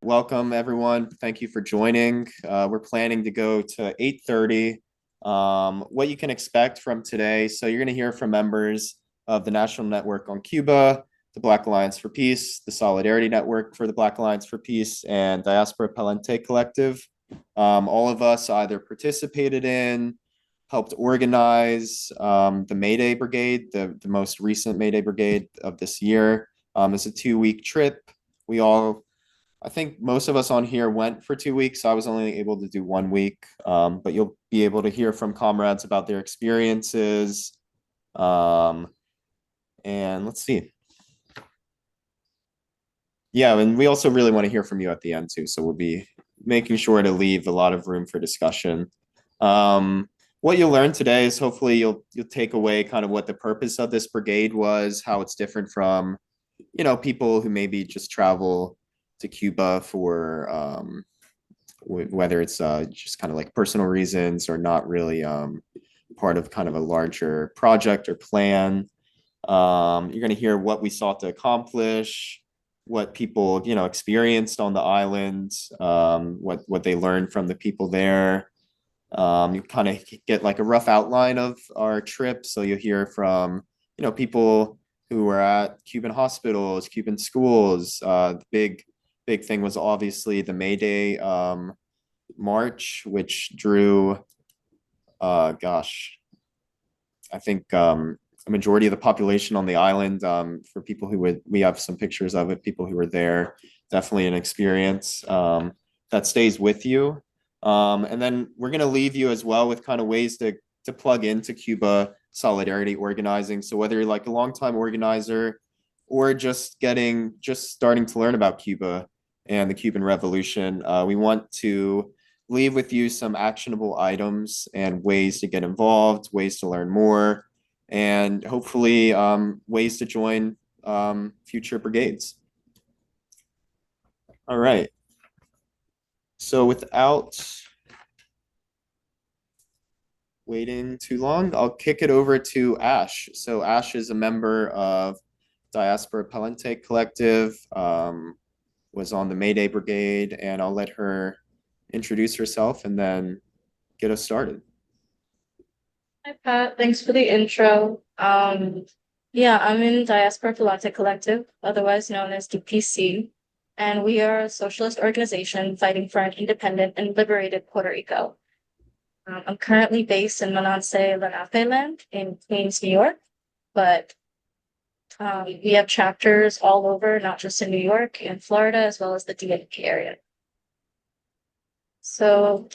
Welcome, everyone. Thank you for joining. We're planning to go to 8:30. What you can expect from today. So you're going to hear from members of the National Network on Cuba, the Black Alliance for Peace, the Solidarity Network for the Black Alliance for Peace, and Diaspora Collective. All of us either participated in, helped organize the May Day Brigade, the most recent May Day Brigade of this year. It's a 2-week trip. I think most of us on here went for 2 weeks. So I was only able to do 1 week, but you'll be able to hear from comrades about their experiences. And let's see. Yeah, and we also really want to hear from you at the end too. So we'll be making sure to leave a lot of room for discussion. What you'll learn today is hopefully you'll take away kind of what the purpose of this brigade was, how it's different from, people who maybe just travel to Cuba for whether it's just kind of like personal reasons or not really part of kind of a larger project or plan. You're going to hear what we sought to accomplish, what people experienced on the island, what they learned from the people there. You kind of get like a rough outline of our trip, so you'll hear from people who were at Cuban hospitals, Cuban schools. The big thing was obviously the May Day march, which drew, I think a majority of the population on the island. For people we have some pictures of it, people who were there, definitely an experience that stays with you. And then we're going to leave you as well with kind of ways to plug into Cuba solidarity organizing. So whether you're like a longtime organizer or just starting to learn about Cuba and the Cuban Revolution, we want to leave with you some actionable items and ways to get involved, ways to learn more, and hopefully ways to join future brigades. All right. So without waiting too long, I'll kick it over to Ash. So Ash is a member of Diaspora Collective, was on the May Day Brigade, and I'll let her introduce herself and then get us started. Hi, Pat. Thanks for the intro. Yeah, I'm in Diaspora Collective, otherwise known as DPC, and we are a socialist organization fighting for an independent and liberated Puerto Rico. I'm currently based in Mananse Lenape land in Queens, New York, but we have chapters all over, not just in New York and Florida, as well as the DMV area. So,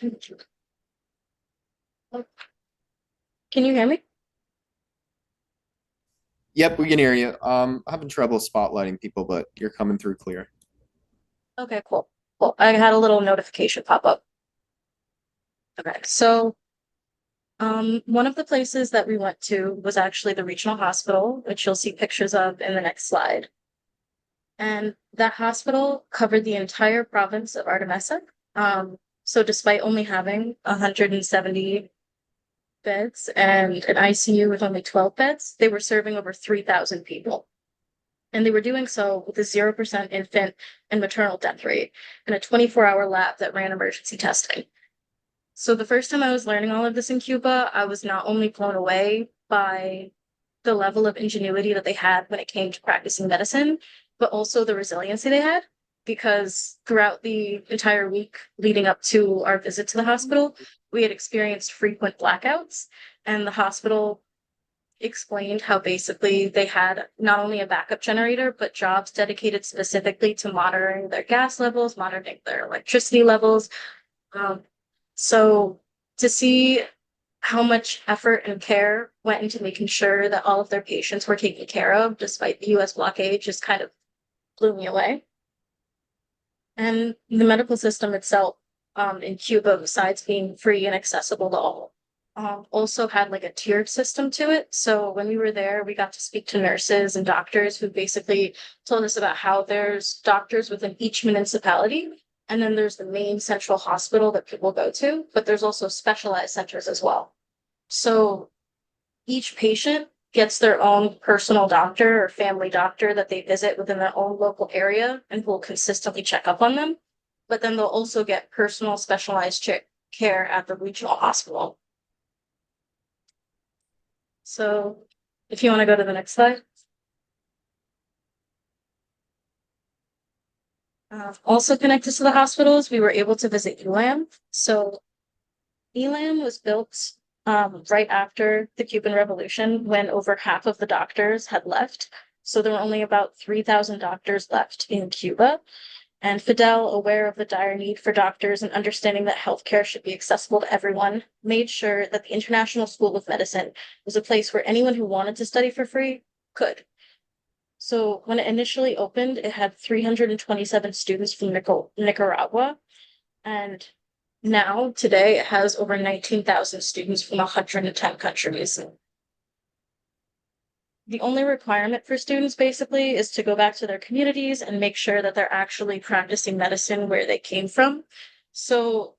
can you hear me? Yep, we can hear you. I'm having trouble spotlighting people, but you're coming through clear. Okay, cool. Well, I had a little notification pop up. Okay, so one of the places that we went to was actually the regional hospital, which you'll see pictures of in the next slide. And that hospital covered the entire province of Artemisa. So despite only having 170 beds and an ICU with only 12 beds, they were serving over 3,000 people. And they were doing so with a 0% infant and maternal death rate and a 24-hour lab that ran emergency testing. So the first time I was learning all of this in Cuba, I was not only blown away by the level of ingenuity that they had when it came to practicing medicine, but also the resiliency they had, because throughout the entire week leading up to our visit to the hospital, we had experienced frequent blackouts, and the hospital explained how basically they had not only a backup generator, but jobs dedicated specifically to monitoring their gas levels, monitoring their electricity levels. So to see how much effort and care went into making sure that all of their patients were taken care of, despite the US blockade, just kind of blew me away. And the medical system itself in Cuba, besides being free and accessible to all, also had like a tiered system to it. So when we were there, we got to speak to nurses and doctors who basically told us about how there's doctors within each municipality. And then there's the main central hospital that people go to, but there's also specialized centers as well. So each patient gets their own personal doctor or family doctor that they visit within their own local area and will consistently check up on them. but then they'll also get personal specialized care at the regional hospital. So if you want to go to the next slide. Also connected to the hospitals, we were able to visit ELAM. So ELAM was built right after the Cuban Revolution when over half of the doctors had left. So there were only about 3,000 doctors left in Cuba. And Fidel, aware of the dire need for doctors and understanding that healthcare should be accessible to everyone, made sure that the International School of Medicine was a place where anyone who wanted to study for free could. So when it initially opened, it had 327 students from Nicaragua. And now, today, it has over 19,000 students from 110 countries. The only requirement for students basically is to go back to their communities and make sure that they're actually practicing medicine where they came from. So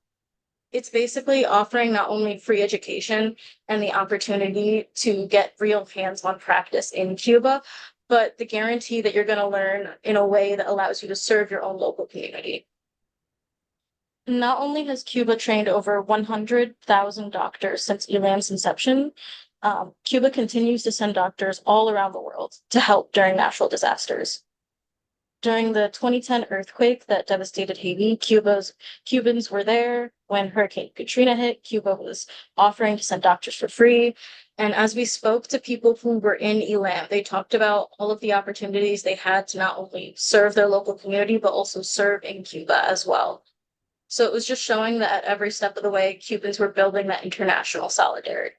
it's basically offering not only free education and the opportunity to get real hands-on practice in Cuba, but the guarantee that you're going to learn in a way that allows you to serve your own local community. Not only has Cuba trained over 100,000 doctors since ELAM's inception, Cuba continues to send doctors all around the world to help during natural disasters. During the 2010 earthquake that devastated Haiti, Cubans were there. When Hurricane Katrina hit, Cuba was offering to send doctors for free. And as we spoke to people who were in ELAM, they talked about all of the opportunities they had to not only serve their local community, but also serve in Cuba as well. So it was just showing that at every step of the way, Cubans were building that international solidarity.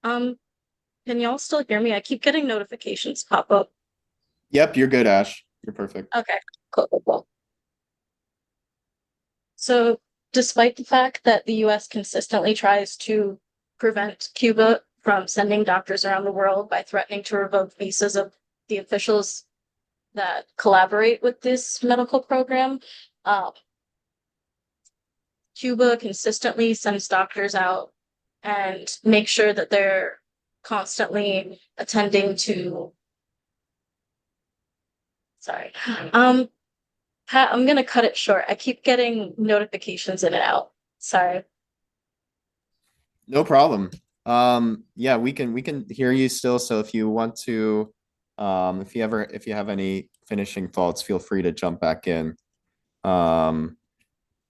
Um, can y'all still hear me? I keep getting notifications pop up. Yep, you're good, Ash. You're perfect. Okay, cool. So despite the fact that the US consistently tries to prevent Cuba from sending doctors around the world by threatening to revoke visas of the officials that collaborate with this medical program, Cuba consistently sends doctors out and make sure that they're constantly attending to. Sorry. Pat, I'm gonna cut it short. I keep getting notifications in and out. Sorry. No problem. Yeah, we can hear you still. So if you want to, if you have any finishing thoughts, feel free to jump back in.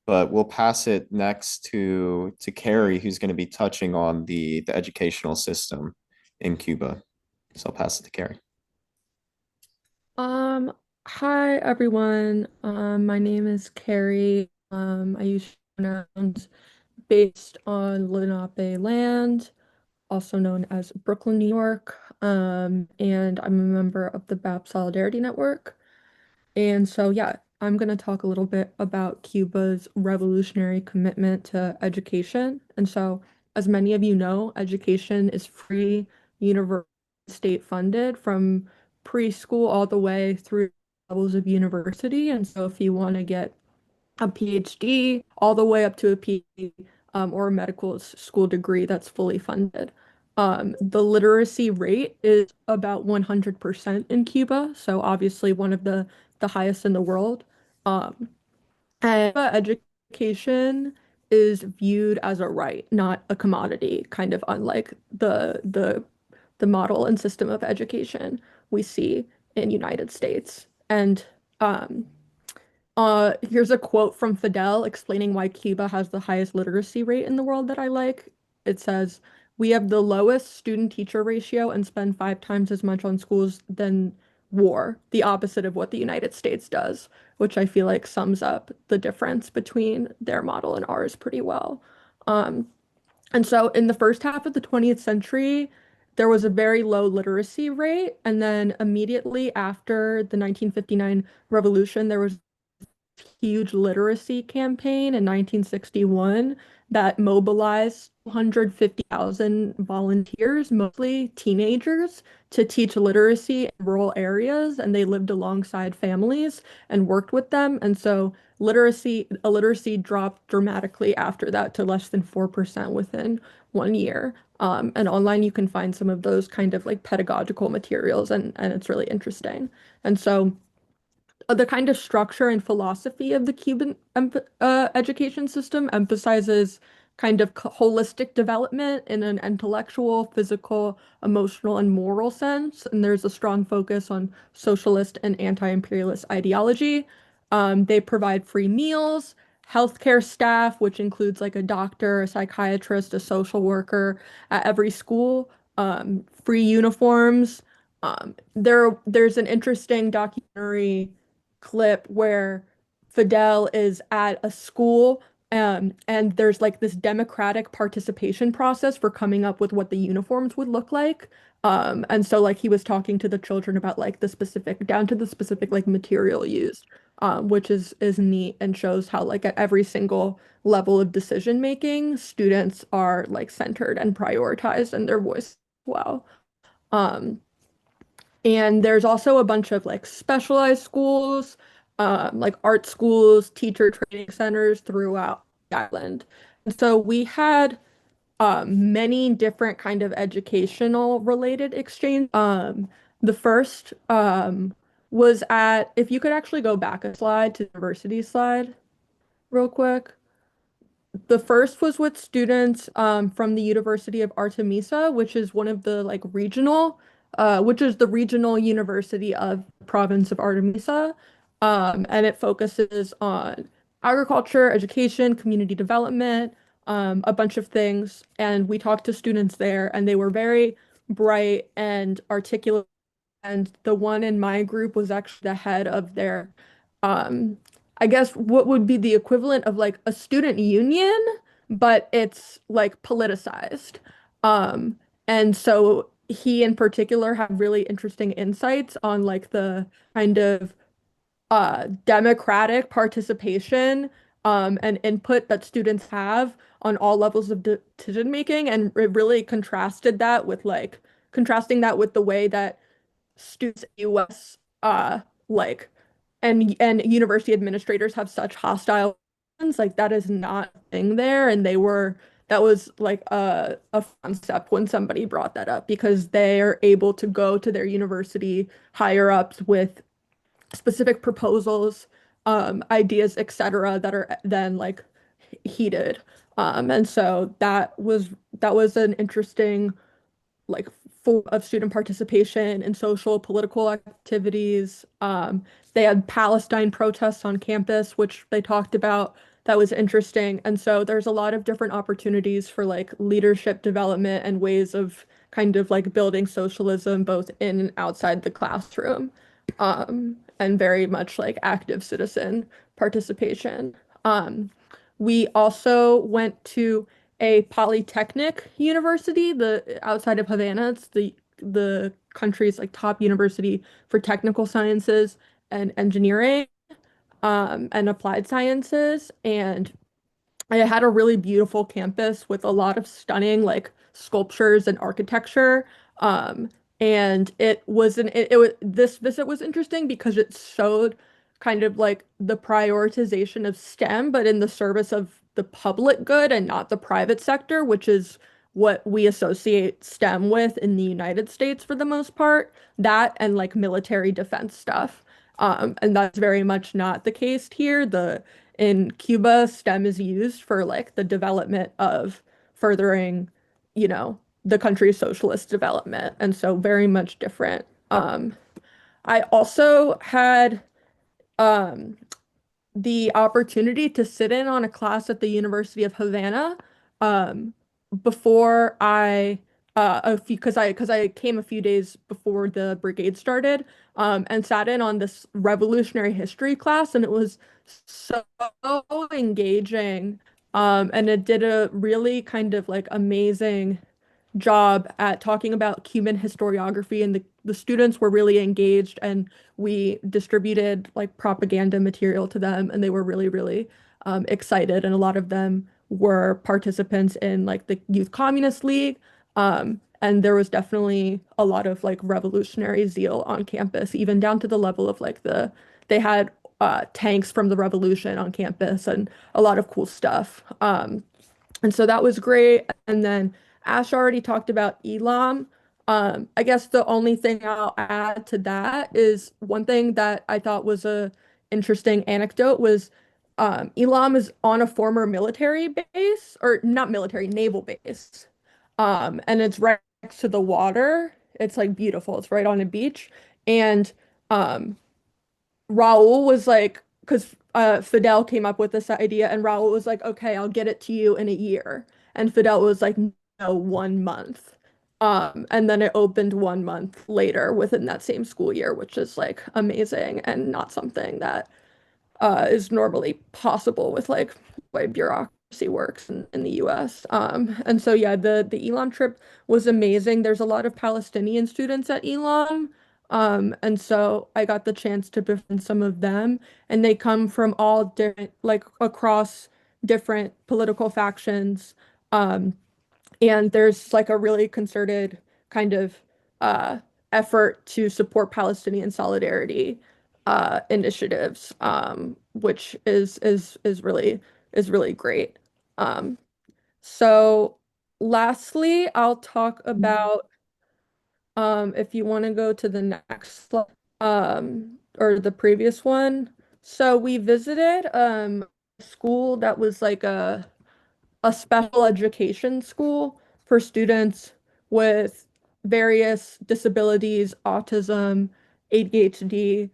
But we'll pass it next to Carrie, who's going to be touching on the educational system in Cuba. So I'll pass it to Carrie. Um, Hi everyone. My name is Carrie. I use pronouns based on Lenape land, also known as Brooklyn, New York. And I'm a member of the BAP Solidarity Network. And so, yeah, I'm going to talk a little bit about Cuba's revolutionary commitment to education. And so, as many of you know, education is free, universal, state funded from preschool all the way through levels of university. And so, if you want to get a PhD, all the way up to a PhD, or a medical school degree that's fully funded. The literacy rate is about 100% in Cuba, so obviously one of the highest in the world. Um, and education is viewed as a right, not a commodity, kind of unlike the model and system of education we see in United States. And um, here's a quote from Fidel explaining why Cuba has the highest literacy rate in the world that I like. It says, "We have the lowest student-teacher ratio and spend 5 times as much on schools than war, the opposite of what the United States does," which I feel like sums up the difference between their model and ours pretty well. Um, and so in the first half of the 20th century, there was a very low literacy rate, and then immediately after the 1959 revolution, there was huge literacy campaign in 1961 that mobilized 250,000 volunteers, mostly teenagers, to teach literacy in rural areas, and they lived alongside families and worked with them. And so illiteracy dropped dramatically after that to less than 4% within 1 year. And online you can find some of those kind of like pedagogical materials, and it's really interesting. And so the kind of structure and philosophy of the Cuban education system emphasizes kind of holistic development in an intellectual, physical, emotional, and moral sense. And there's a strong focus on socialist and anti-imperialist ideology. They provide free meals, healthcare staff, which includes like a doctor, a psychiatrist, a social worker at every school, free uniforms. There's an interesting documentary clip where Fidel is at a school, and there's like this democratic participation process for coming up with what the uniforms would look like. And so like he was talking to the children about like the specific down to the specific like material used, which is neat and shows how like at every single level of decision making, students are like centered and prioritized in their voice as well. Um, and there's also a bunch of like specialized schools, like art schools, teacher training centers throughout the island. And so we had many different kind of educational related exchange. The first was at, if you could actually go back a slide to the university slide real quick. The first was with students from the University of Artemisa, which is one of the like regional, which is the regional university of the province of Artemisa. And it focuses on agriculture, education, community development, a bunch of things. And we talked to students there, and they were very bright and articulate. And the one in my group was actually the head of their um, I guess what would be the equivalent of like a student union, but it's like politicized. Um, and so he in particular had really interesting insights on like the kind of democratic participation and input that students have on all levels of decision making, and it really contrasting that with the way that students in the US like and university administrators have such hostile feelings, like that is not a thing there. And that was like a concept when somebody brought that up, because they are able to go to their university higher ups with specific proposals, ideas, etc., that are then like heated. And so that was an interesting like full of student participation in social political activities. They had Palestine protests on campus, which they talked about. That was interesting. And so there's a lot of different opportunities for like leadership development and ways of kind of like building socialism both in and outside the classroom. And very much like active citizen participation. We also went to a polytechnic university, the outside of Havana. It's the country's like top university for technical sciences and engineering, and applied sciences. And I had a really beautiful campus with a lot of stunning like sculptures and architecture. Um, and it was this visit was interesting because it showed kind of like the prioritization of STEM, but in the service of the public good and not the private sector, which is what we associate STEM with in the United States for the most part. That and like military defense stuff. And that's very much not the case here. In Cuba, STEM is used for like the development of furthering, the country's socialist development. And so very much different. I also had um, the opportunity to sit in on a class at the University of Havana um, before because I came a few days before the brigade started, and sat in on this revolutionary history class, and it was so engaging, and it did a really kind of like amazing job at talking about Cuban historiography, and the students were really engaged, and we distributed like propaganda material to them, and they were really, really excited. And a lot of them were participants in like the Youth Communist League. And there was definitely a lot of like revolutionary zeal on campus, even down to the level of like they had tanks from the revolution on campus and a lot of cool stuff. And so that was great. And then Ash already talked about Elam. I guess the only thing I'll add to that is one thing that I thought was a interesting anecdote was Elam is on a former military base, or not military, naval base. And it's right next to the water. It's like beautiful. It's right on a beach. And um, Raul was like, because Fidel came up with this idea, and Raul was like, okay, I'll get it to you in a year. And Fidel was like, no, 1 month. And then it opened 1 month later within that same school year, which is like amazing and not something that is normally possible with like the way bureaucracy works in the US. And so yeah, the Elam trip was amazing. There's a lot of Palestinian students at Elam. And so I got the chance to befriend some of them, and they come from all different, like across different political factions. Um, and there's like a really concerted kind of uh, effort to support Palestinian solidarity initiatives, which is really great. Um, so lastly, I'll talk about if you want to go to the next slide, or the previous one. So we visited a school that was like a special education school for students with various disabilities, autism, ADHD,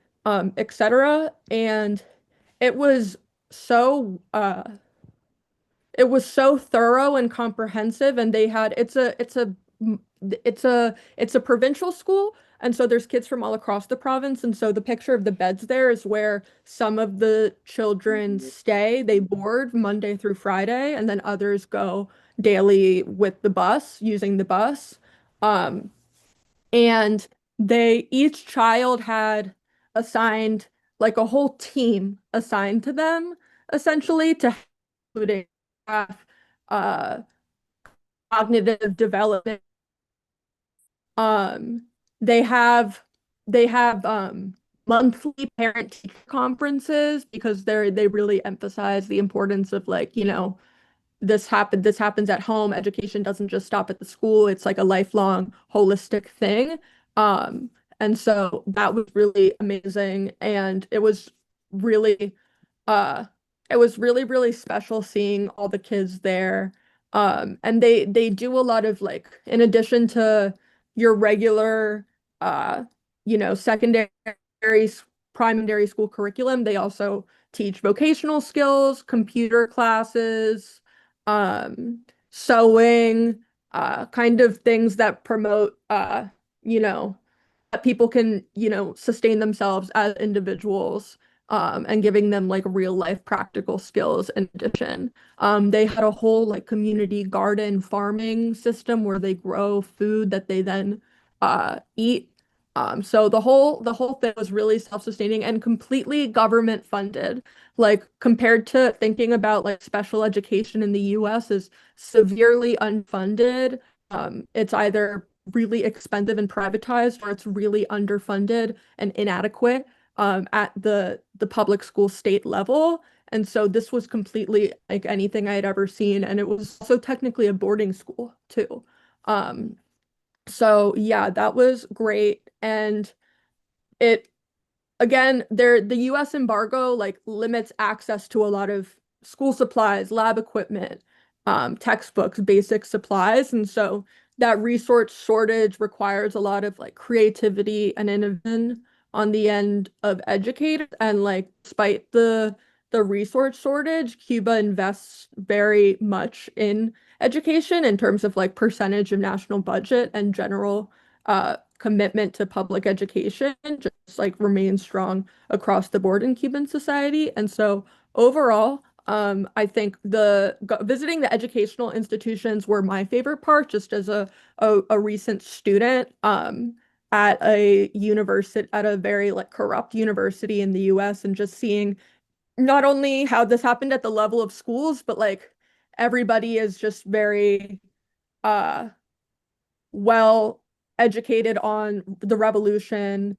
etc. And it was so it was so thorough and comprehensive, and they had it's a provincial school, and so there's kids from all across the province. And so the picture of the beds there is where some of the children stay. They board Monday through Friday, and then others go daily with the bus, using the bus. Um, and they each child had assigned like a whole team assigned to them, essentially, to including uh, cognitive development. Um, they have they have monthly parent teacher conferences because they really emphasize the importance of like, this happens at home. Education doesn't just stop at the school. It's like a lifelong holistic thing. Um, and so that was really amazing. And really uh it was really, really special seeing all the kids there. And they do a lot of like, in addition to your regular uh, secondary, primary school curriculum, they also teach vocational skills, computer classes, sewing, kind of things that promote you know, that people can, sustain themselves as individuals, and giving them like real life practical skills in addition. They had a whole like community garden farming system where they grow food that they then eat. So the whole thing was really self-sustaining and completely government funded. Like compared to thinking about like special education in the US is severely unfunded. It's either really expensive and privatized, or it's really underfunded and inadequate at the public school state level. And so this was completely like anything I had ever seen, and it was also technically a boarding school too. Um, so yeah, that was great. And it again, the US embargo like limits access to a lot of school supplies, lab equipment, textbooks, basic supplies. And so that resource shortage requires a lot of like creativity and innovation on the end of educators. And like despite the resource shortage, Cuba invests very much in education in terms of like percentage of national budget, and general commitment to public education just like remains strong across the board in Cuban society. And so overall, I think visiting the educational institutions were my favorite part, just as a recent student at a university, at a very like corrupt university in the US, and just seeing not only how this happened at the level of schools, but like everybody is just very uh well educated on the revolution.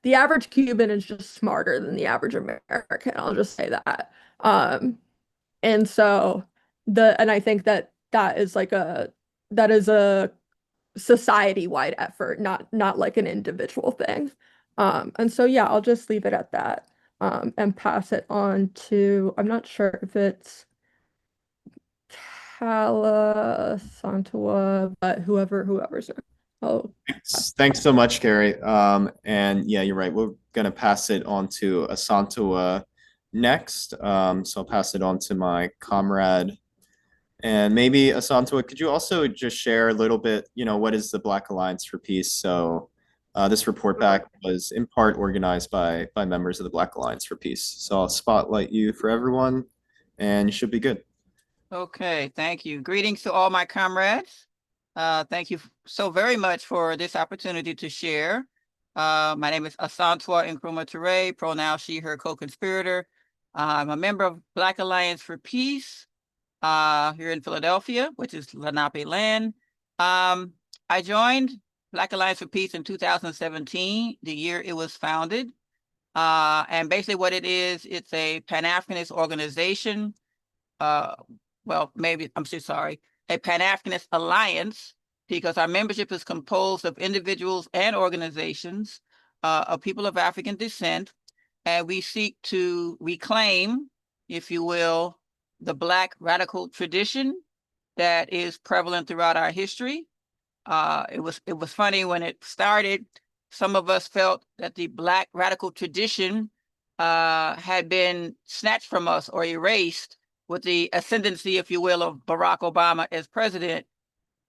The average Cuban is just smarter than the average American. I'll just say that. And so and I think that that is a society-wide effort, not like an individual thing. And so yeah, I'll just leave it at that. And pass it on to, I'm not sure if it's Cala Santua, but whoever's oh Thanks so much, Carrie. And yeah, you're right. We're gonna pass it on to Asantua next. So I'll pass it on to my comrade. And maybe Asantua, could you also just share a little bit, what is the Black Alliance for Peace? So this report back was in part organized by members of the Black Alliance for Peace. So I'll spotlight you for everyone, and you should be good. Okay, thank you. Greetings to all my comrades. Thank you so very much for this opportunity to share. My name is Asantua Nkrumah Ture, pronoun she, her, co-conspirator. I'm a member of Black Alliance for Peace here in Philadelphia, which is Lenape land. I joined Black Alliance for Peace in 2017, the year it was founded. And basically what it is, it's a Pan-Africanist organization. Well, maybe, I'm so sorry, a Pan-Africanist alliance, because our membership is composed of individuals and organizations of people of African descent. And we seek to reclaim, if you will, the Black radical tradition that is prevalent throughout our history. It was funny when it started, some of us felt that the Black radical tradition had been snatched from us or erased with the ascendancy, if you will, of Barack Obama as president.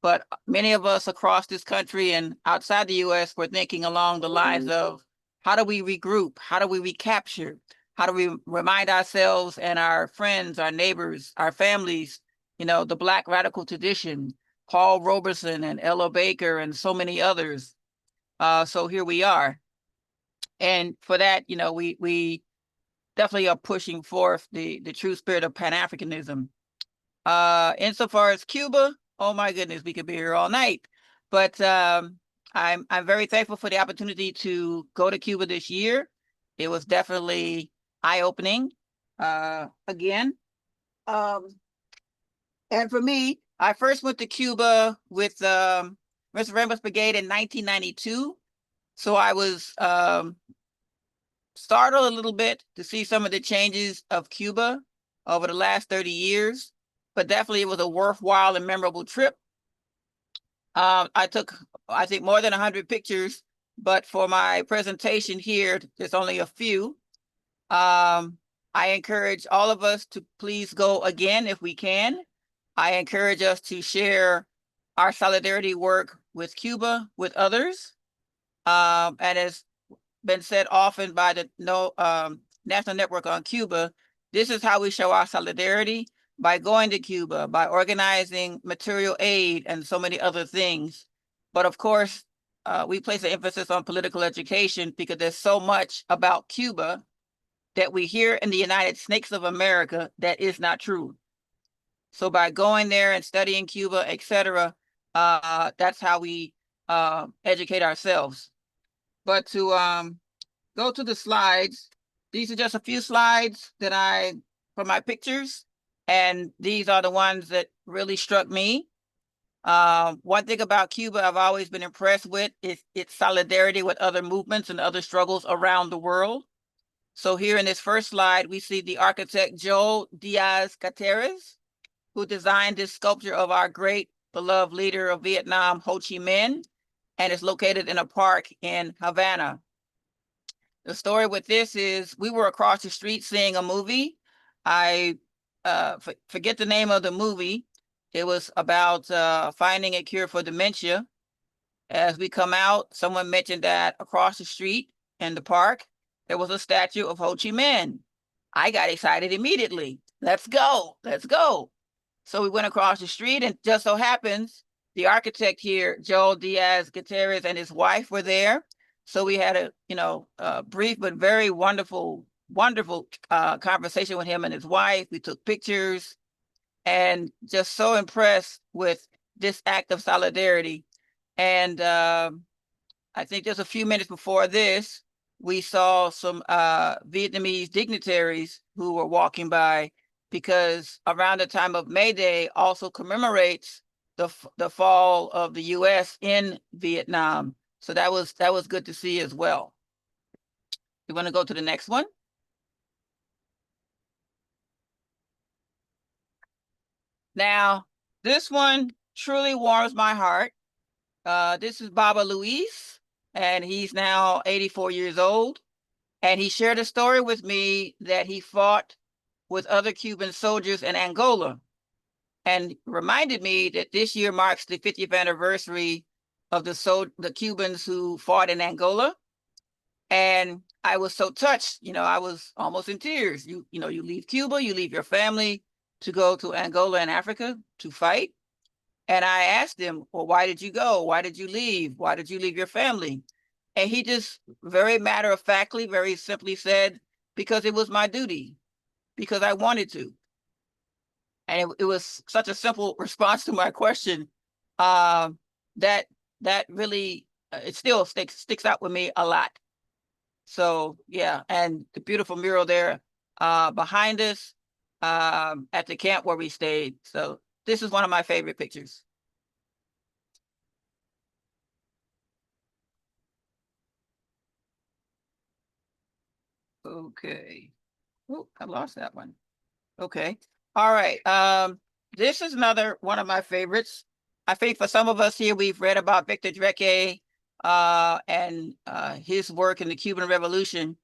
But many of us across this country and outside the US were thinking along the lines of, how do we regroup? How do we recapture? How do we remind ourselves and our friends, our neighbors, our families, the Black radical tradition, Paul Robeson and Ella Baker and so many others. So here we are. And for that, we definitely are pushing forth the true spirit of Pan-Africanism. Insofar as Cuba, oh my goodness, we could be here all night. But I'm very thankful for the opportunity to go to Cuba this year. It was definitely eye-opening again. And for me, I first went to Cuba with Mr. Rambus Brigade in 1992. So I was startled a little bit to see some of the changes of Cuba over the last 30 years, but definitely it was a worthwhile and memorable trip. I took, I think, more than 100 pictures, but for my presentation here, there's only a few. I encourage all of us to please go again if we can. I encourage us to share our solidarity work with Cuba, with others. And as been said often by the National Network on Cuba, this is how we show our solidarity, by going to Cuba, by organizing material aid and so many other things. But of course, we place an emphasis on political education because there's so much about Cuba that we hear in the United Snakes of America that is not true. So by going there and studying Cuba, etc., that's how we educate ourselves. But to go to the slides, these are just a few slides that from my pictures, and these are the ones that really struck me. One thing about Cuba I've always been impressed with is its solidarity with other movements and other struggles around the world. So here in this first slide, we see the architect Joe Diaz-Caceres, who designed this sculpture of our great beloved leader of Vietnam, Ho Chi Minh, and it's located in a park in Havana. The story with this is we were across the street seeing a movie. I forget the name of the movie. It was about finding a cure for dementia. As we come out, someone mentioned that across the street in the park, there was a statue of Ho Chi Minh. I got excited immediately. let's go, let's go. So we went across the street, and just so happens the architect here, Joel Diaz Gutierrez, and his wife were there. So we had a brief but very wonderful conversation with him and his wife. We took pictures, and just so impressed with this act of solidarity. And I think just a few minutes before this, we saw some Vietnamese dignitaries who were walking by, because around the time of May Day also commemorates the fall of the U.S. in Vietnam. So that was good to see as well. You want to go to the next one? Now, this one truly warms my heart. This is Baba Luis, and he's now 84 years old. And he shared a story with me that he fought with other Cuban soldiers in Angola, and reminded me that this year marks the 50th anniversary of the Cubans who fought in Angola. And I was so touched, I was almost in tears. You leave Cuba, you leave your family to go to Angola in Africa to fight. And I asked him, well, why did you go? Why did you leave? Why did you leave your family? And he just very matter-of-factly, very simply said, because it was my duty, because I wanted to. And it was such a simple response to my question that really, it still sticks out with me a lot. So yeah, and the beautiful mural there behind us at the camp where we stayed. So this is one of my favorite pictures. Okay. Oh, I lost that one. Okay. All right. This is another one of my favorites. I think for some of us here, we've read about Victor Dreke and his work in the Cuban Revolution.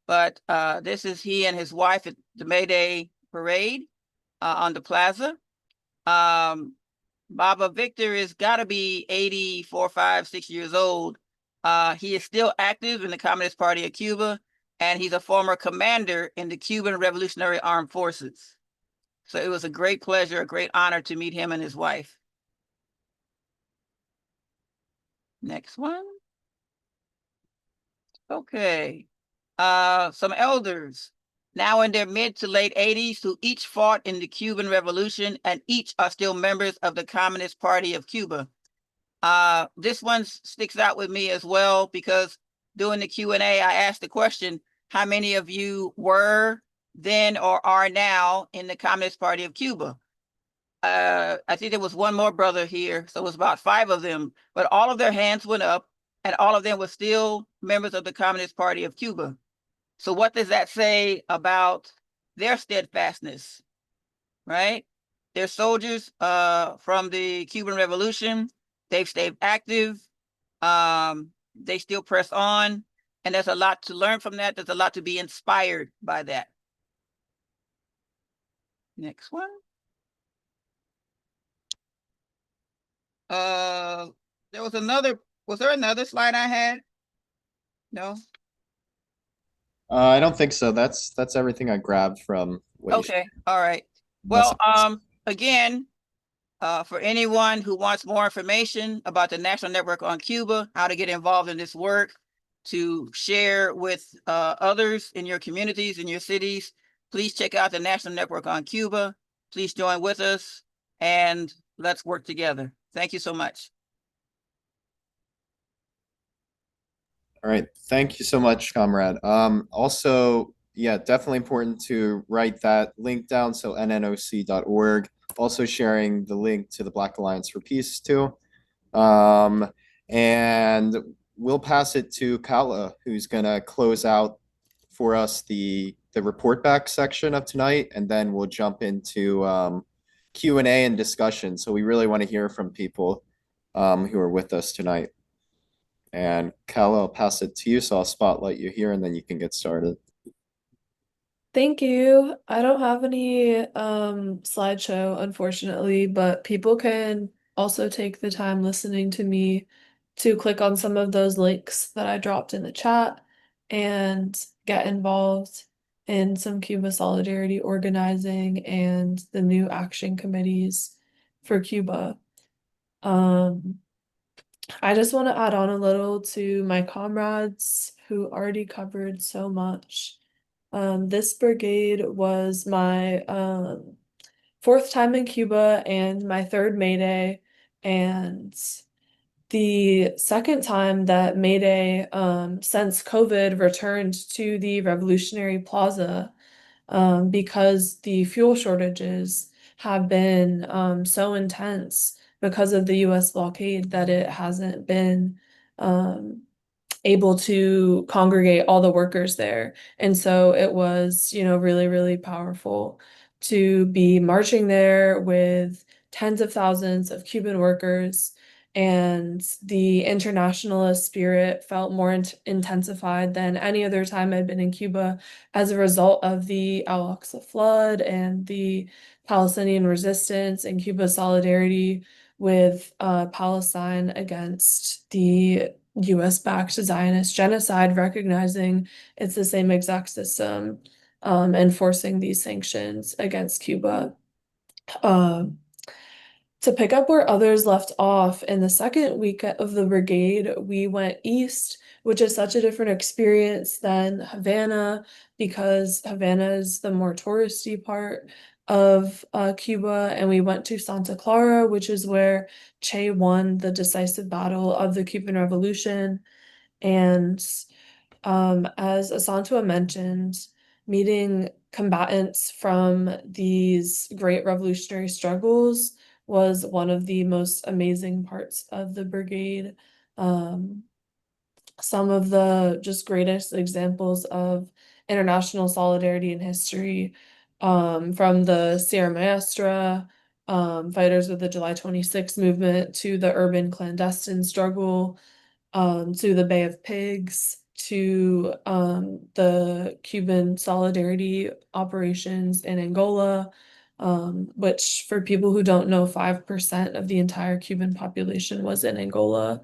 But this is he and his wife at the May Day parade on the plaza. Baba Victor is got to be 84, 5, 6 years old. He is still active in the Communist Party of Cuba, and he's a former commander in the Cuban Revolutionary Armed Forces. So it was a great pleasure, a great honor to meet him and his wife. Next one. Okay. Some elders, now in their mid to late 80s, who each fought in the Cuban Revolution and each are still members of the Communist Party of Cuba. This one sticks out with me as well, because during the Q&A, I asked the question, how many of you were then or are now in the Communist Party of Cuba? I think there was one more brother here, so it was about 5 of them, but all of their hands went up, and all of them were still members of the Communist Party of Cuba. So what does that say about their steadfastness, right? They're soldiers from the Cuban Revolution. They've stayed active. They still press on. And there's a lot to learn from that. There's a lot to be inspired by that. Next one. Was there another slide I had? No? I don't think so. That's everything I grabbed from what you Okay, all right. Well, again, for anyone who wants more information about the National Network on Cuba, how to get involved in this work, to share with others in your communities, in your cities, please check out the National Network on Cuba. Please join with us, and let's work together. Thank you so much. All right. Thank you so much, comrade. Also, yeah, definitely important to write that link down. So NNOC.org. Also sharing the link to the Black Alliance for Peace too. And we'll pass it to Kala, who's gonna close out for us the report back section of tonight, and then we'll jump into Q&A and discussion. So we really want to hear from people who are with us tonight. And Kala, I'll pass it to you, so I'll spotlight you here, and then you can get started. Thank you. I don't have any slideshow, unfortunately, but people can also take the time listening to me to click on some of those links that I dropped in the chat and get involved. in some Cuba Solidarity organizing and the new action committees for Cuba. I just want to add on a little to my comrades who already covered so much. This brigade was my fourth time in Cuba and my third May Day, and the second time that May Day since COVID returned to the Revolutionary Plaza because the fuel shortages have been so intense because of the US blockade that it hasn't been um, able to congregate all the workers there. And so it was, really, really powerful to be marching there with tens of thousands of Cuban workers. And the internationalist spirit felt more intensified than any other time I'd been in Cuba as a result of the Al-Aqsa flood and the Palestinian resistance and Cuba's solidarity with Palestine against the US-backed Zionist genocide, recognizing it's the same exact system enforcing these sanctions against Cuba. To pick up where others left off, in the second week of the brigade, we went east, which is such a different experience than Havana, because Havana is the more touristy part of Cuba, and we went to Santa Clara, which is where Che won the decisive battle of the Cuban Revolution. And as Asantua mentioned, meeting combatants from these great revolutionary struggles was one of the most amazing parts of the brigade. Some of the just greatest examples of international solidarity in history, from the Sierra Maestra, fighters of the July 26th movement, to the urban clandestine struggle, to the Bay of Pigs, to the Cuban solidarity operations in Angola, which, for people who don't know, 5% of the entire Cuban population was in Angola.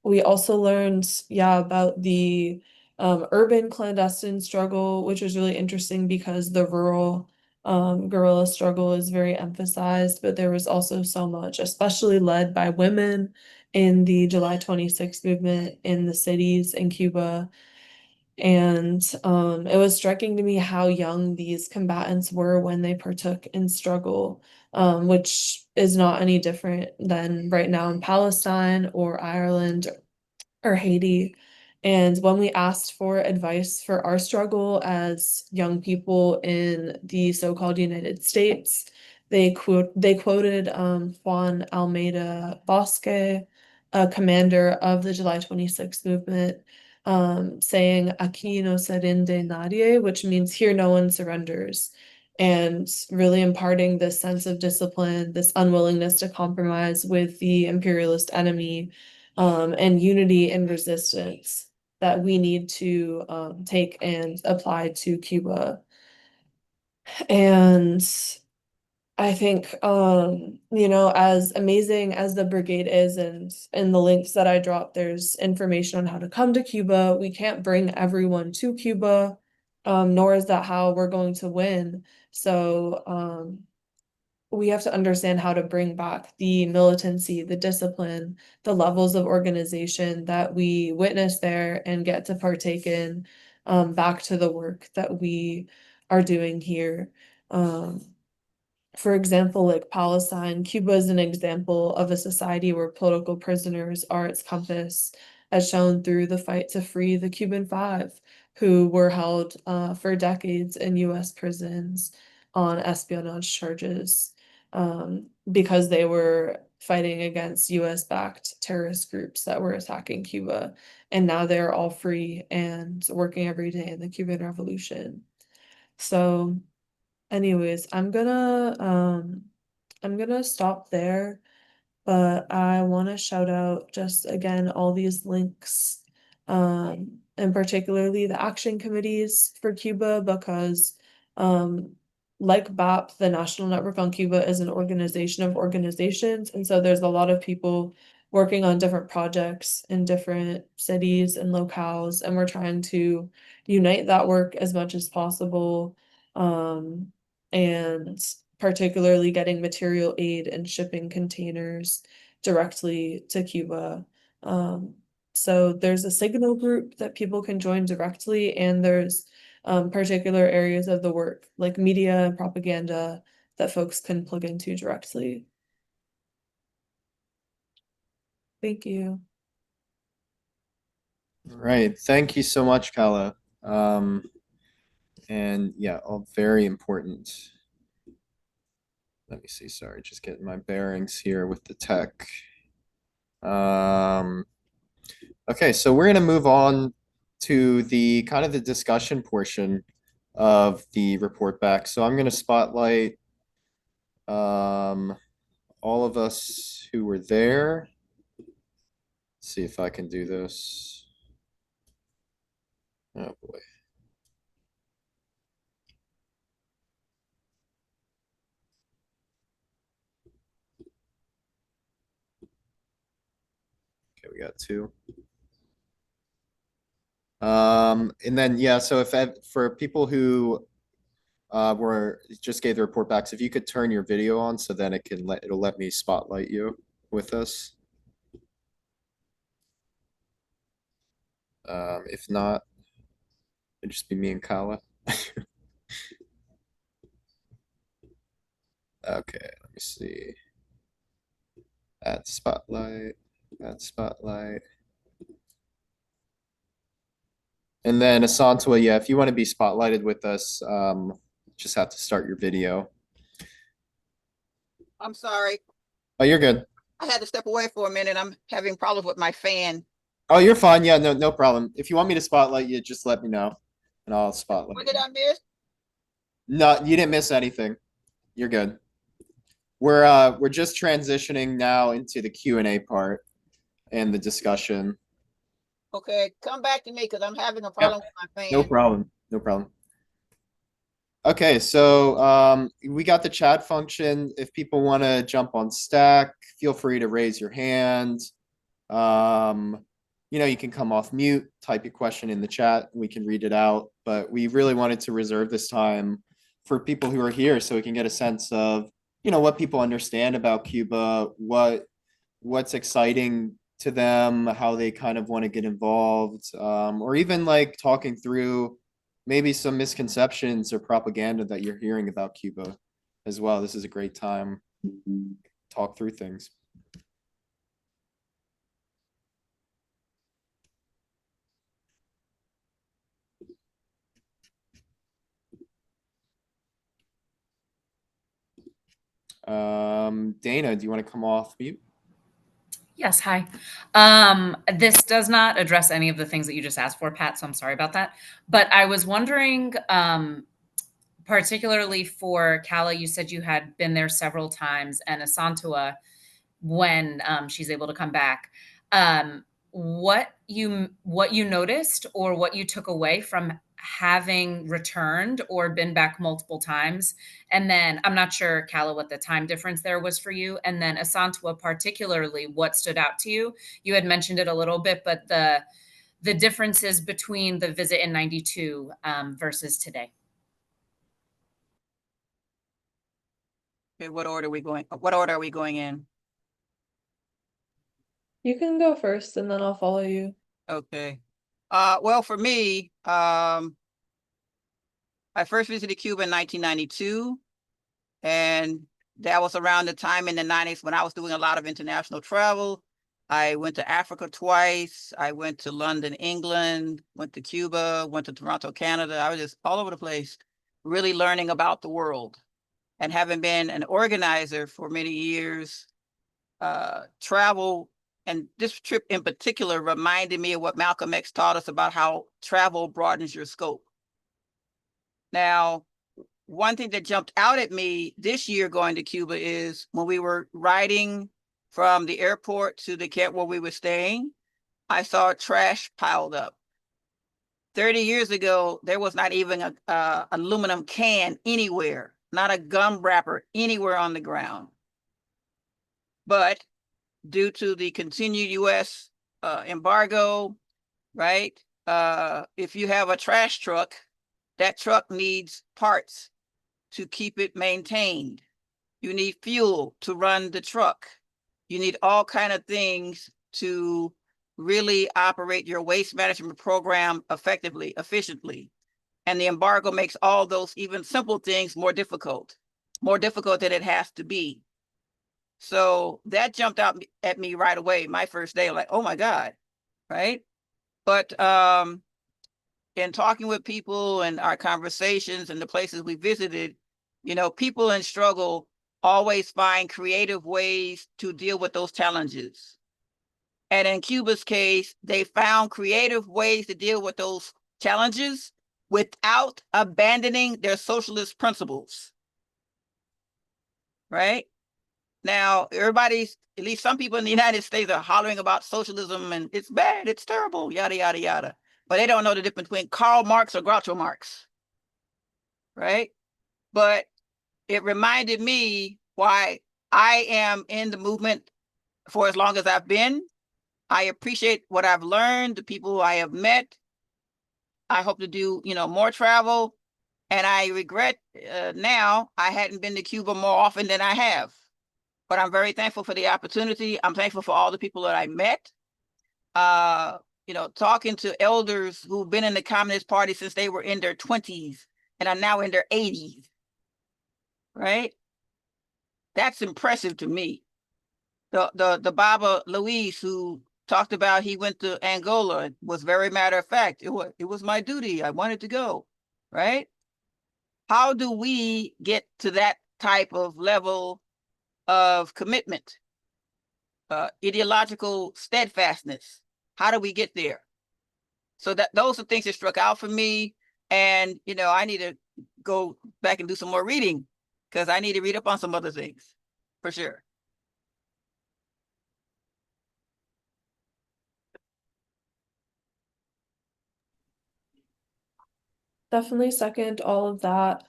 We also learned, about the urban clandestine struggle, which was really interesting because the rural guerrilla struggle is very emphasized, but there was also so much, especially led by women in the July 26th movement in the cities in Cuba. And it was striking to me how young these combatants were when they partook in struggle, which is not any different than right now in Palestine or Ireland or Haiti. And when we asked for advice for our struggle as young people in the so-called United States, they quoted Juan Almeida Bosque, a commander of the July 26th movement, saying "Aquí no se rinde nadie," which means "here no one surrenders," and really imparting this sense of discipline, this unwillingness to compromise with the imperialist enemy, and unity and resistance that we need to take and apply to Cuba. And I think, as amazing as the brigade is, and in the links that I dropped, there's information on how to come to Cuba. We can't bring everyone to Cuba, nor is that how we're going to win. So we have to understand how to bring back the militancy, the discipline, the levels of organization that we witness there and get to partake in, back to the work that we are doing here. For example, like Palestine, Cuba is an example of a society where political prisoners are its compass, as shown through the fight to free the Cuban Five, who were held for decades in US prisons on espionage charges, because they were fighting against US-backed terrorist groups that were attacking Cuba. And now they're all free and working every day in the Cuban Revolution. So anyways, I'm gonna stop there, but I want to shout out just again all these links, and particularly the action committees for Cuba, because like BAP, the National Network on Cuba is an organization of organizations, and so there's a lot of people working on different projects in different cities and locales, and we're trying to unite that work as much as possible, and particularly getting material aid and shipping containers directly to Cuba. So there's a Signal group that people can join directly, and there's particular areas of the work, like media and propaganda, that folks can plug into directly. Thank you. All right, thank you so much, Kala. And yeah, all very important. Let me see, sorry, just getting my bearings here with the tech. Okay, so we're gonna move on to the kind of the discussion portion of the report back. So I'm gonna spotlight all of us who were there. Let's see if I can do this. Oh boy. Okay, we got two. And then yeah, so if for people who were just gave the report back, so if you could turn your video on, so then it'll let me spotlight you with us. If not, it'd just be me and Kala. Okay, let me see. Add spotlight, add spotlight. And then Asantua, yeah, if you want to be spotlighted with us, just have to start your video. I'm sorry. Oh, you're good. I had to step away for a minute. I'm having problems with my fan. Oh, you're fine. Yeah, no problem. If you want me to spotlight you, just let me know and I'll spotlight What you. did I miss? No, you didn't miss anything. You're good. We're just transitioning now into the Q&A part and the discussion. Okay, come back to me because I'm having a problem with my fan. No problem. No problem. Okay, so we got the chat function. If people want to jump on Stack, feel free to raise your hand. You know, you can come off mute, type your question in the chat, and we can read it out. But we really wanted to reserve this time for people who are here so we can get a sense of, you know, what people understand about Cuba, what's exciting to them, how they kind of want to get involved, or even like talking through maybe some misconceptions or propaganda that you're hearing about Cuba as well. This is a great time to talk through things. Dana, do you want to come off mute? Yes, hi. This does not address any of the things that you just asked for, Pat, so I'm sorry about that. But I was wondering, particularly for Kala, you said you had been there several times, and Asantua, when she's able to come back, what you noticed or what you took away from having returned or been back multiple times. And then I'm not sure, Kala, what the time difference there was for you. And then Asantua, particularly, what stood out to you? You had mentioned it a little bit, but the differences between the visit in '92 versus today. Okay, what order are we going? What order are we going in? You can go first and then I'll follow you. Okay. Well, for me, I first visited Cuba in 1992, and that was around the time in the 90s when I was doing a lot of international travel. I went to Africa twice. I went to London, England, went to Cuba, went to Toronto, Canada. I was just all over the place, really learning about the world. And having been an organizer for many years, travel, and this trip in particular reminded me of what Malcolm X taught us about how travel broadens your scope. Now, one thing that jumped out at me this year going to Cuba is when we were riding from the airport to the camp where we were staying, I saw trash piled up. 30 years ago, there was not even an aluminum can anywhere, not a gum wrapper anywhere on the ground. But due to the continued U.S. Embargo, right? If you have a trash truck, that truck needs parts to keep it maintained. You need fuel to run the truck. You need all kind of things to really operate your waste management program effectively, efficiently. And the embargo makes all those even simple things more difficult than it has to be. So that jumped out at me right away. My first day, like, oh my God, right? But in talking with people and our conversations and the places we visited, you know, people in struggle always find creative ways to deal with those challenges. And in Cuba's case, they found creative ways to deal with those challenges without abandoning their socialist principles, right? Now, everybody's, at least some people in the United States are hollering about socialism and it's bad, it's terrible, yada, yada, yada. But they don't know the difference between Karl Marx or Groucho Marx, right? But it reminded me why I am in the movement for as long as I've been. I appreciate what I've learned, the people who I have met. I hope to do, you know, more travel. And I regret now I hadn't been to Cuba more often than I have. But I'm very thankful for the opportunity. I'm thankful for all the people that I met. You know, talking to elders who've been in the Communist Party since they were in their 20s and are now in their 80s, right? That's impressive to me. The Baba Luis who talked about he went to Angola was very matter of fact. It was my duty. I wanted to go, right? How do we get to that type of level of commitment, ideological steadfastness? How do we get there? So that those are things that struck out for me. And, you know, I need to go back and do some more reading because I need to read up on some other things for sure. Definitely second all of that.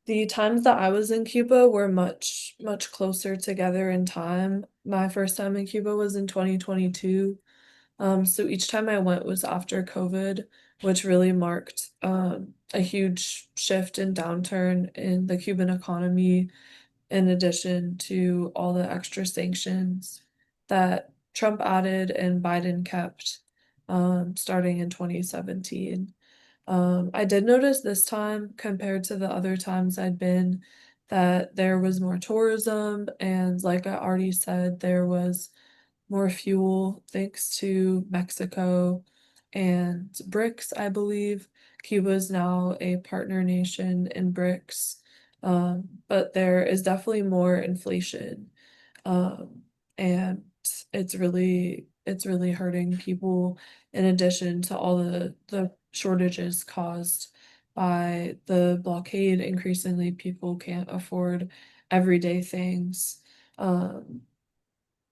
The times that I was in Cuba were much, much closer together in time. My first time in Cuba was in 2022. So each time I went was after COVID, which really marked a huge shift and downturn in the Cuban economy, in addition to all the extra sanctions that Trump added and Biden kept starting in 2017. I did notice this time, compared to the other times I'd been, that there was more tourism, and like I already said, there was more fuel thanks to Mexico and BRICS, I believe. Cuba is now a partner nation in BRICS, but there is definitely more inflation, and it's really hurting people. In addition to all the shortages caused by the blockade, increasingly people can't afford everyday things.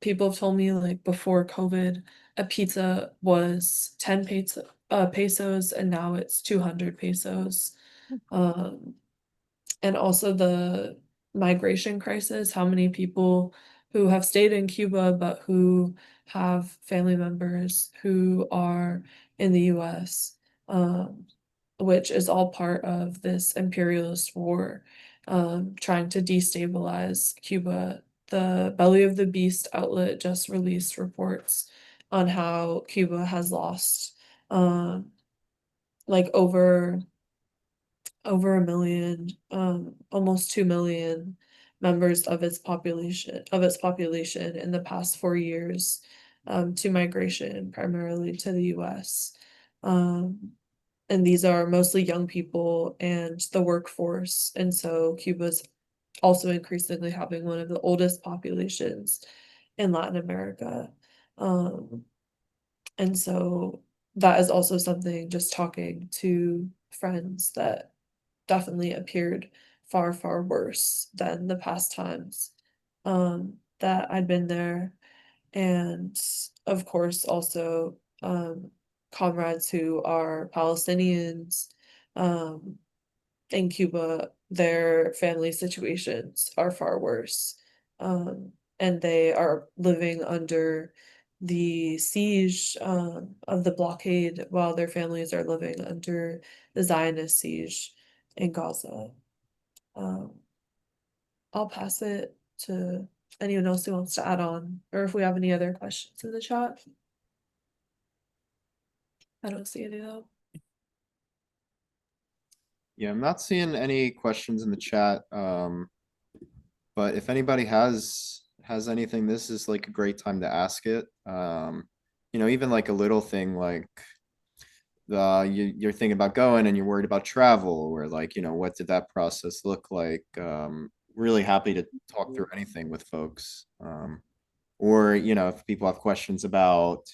People have told me, like, before COVID, a pizza was 10 pesos, and now it's 200 pesos. And also the migration crisis, how many people who have stayed in Cuba but who have family members who are in the US, which is all part of this imperialist war, trying to destabilize Cuba. The Belly of the Beast outlet just released reports on how Cuba has lost like over a million, almost 2 million members of its population in the past 4 years, to migration, primarily to the US. And these are mostly young people and the workforce, and so Cuba's also increasingly having one of the oldest populations in Latin America. And so that is also something, just talking to friends, that definitely appeared far, far worse than the past times that I'd been there. And of course, also comrades who are Palestinians in Cuba, their family situations are far worse. and they are living under the siege of the blockade while their families are living under the Zionist siege in Gaza. I'll pass it to anyone else who wants to add on, or if we have any other questions in the chat. I don't see any though. Yeah, I'm not seeing any questions in the chat. But if anybody has anything, this is like a great time to ask it. You know, even like a little thing like you're thinking about going and you're worried about travel, or like, you know, what did that process look like? Really happy to talk through anything with folks. Or, you know, if people have questions about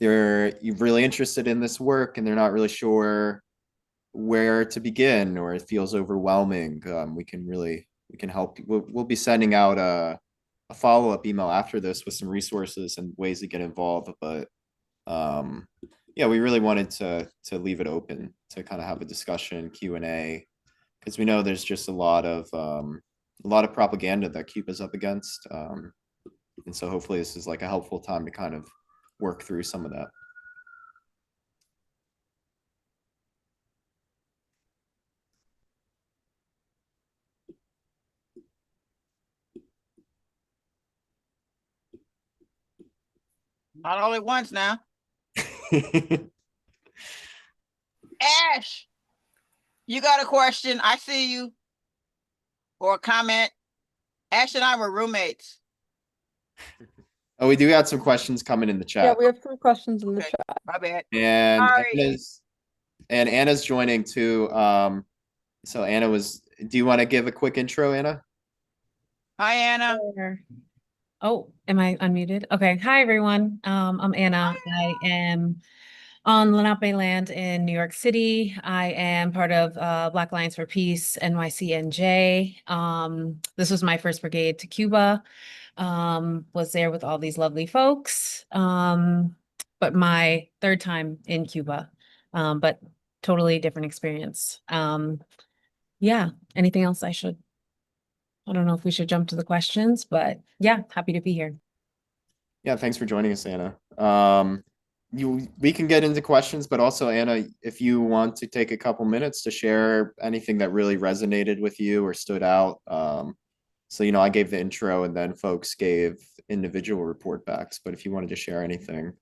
you're really interested in this work and they're not really sure where to begin, or it feels overwhelming, we can help. We'll be sending out a follow-up email after this with some resources and ways to get involved. But yeah, we really wanted to leave it open to kind of have a discussion, Q&A, because we know there's just a lot of propaganda that Cuba's up against. And so hopefully this is like a helpful time to kind of work through some of that. Not all at once now. Ash, you got a question? I see you. Or a comment? Ash and I were roommates. Oh, we do have some questions coming in the Yeah, chat. we have some questions in the Okay. chat. My bad. And Sorry. Anna's joining too. So Anna was, do you want to give a quick intro, Anna? Hi, Anna. Sure. Oh, am I unmuted? Okay. Hi, everyone. I'm Anna. I am on Lenape land in New York City. I am part of Black Alliance for Peace, NYCNJ. This was my first brigade to Cuba. Was there with all these lovely folks. But my third time in Cuba. But totally different experience. Yeah. Anything else I don't know if we should jump to the questions, but yeah, happy to be here. Yeah, thanks for joining us, Anna. We can get into questions, but also Anna, if you want to take a couple minutes to share anything that really resonated with you or stood out. So, you know, I gave the intro and then folks gave individual report backs, but if you wanted to share anything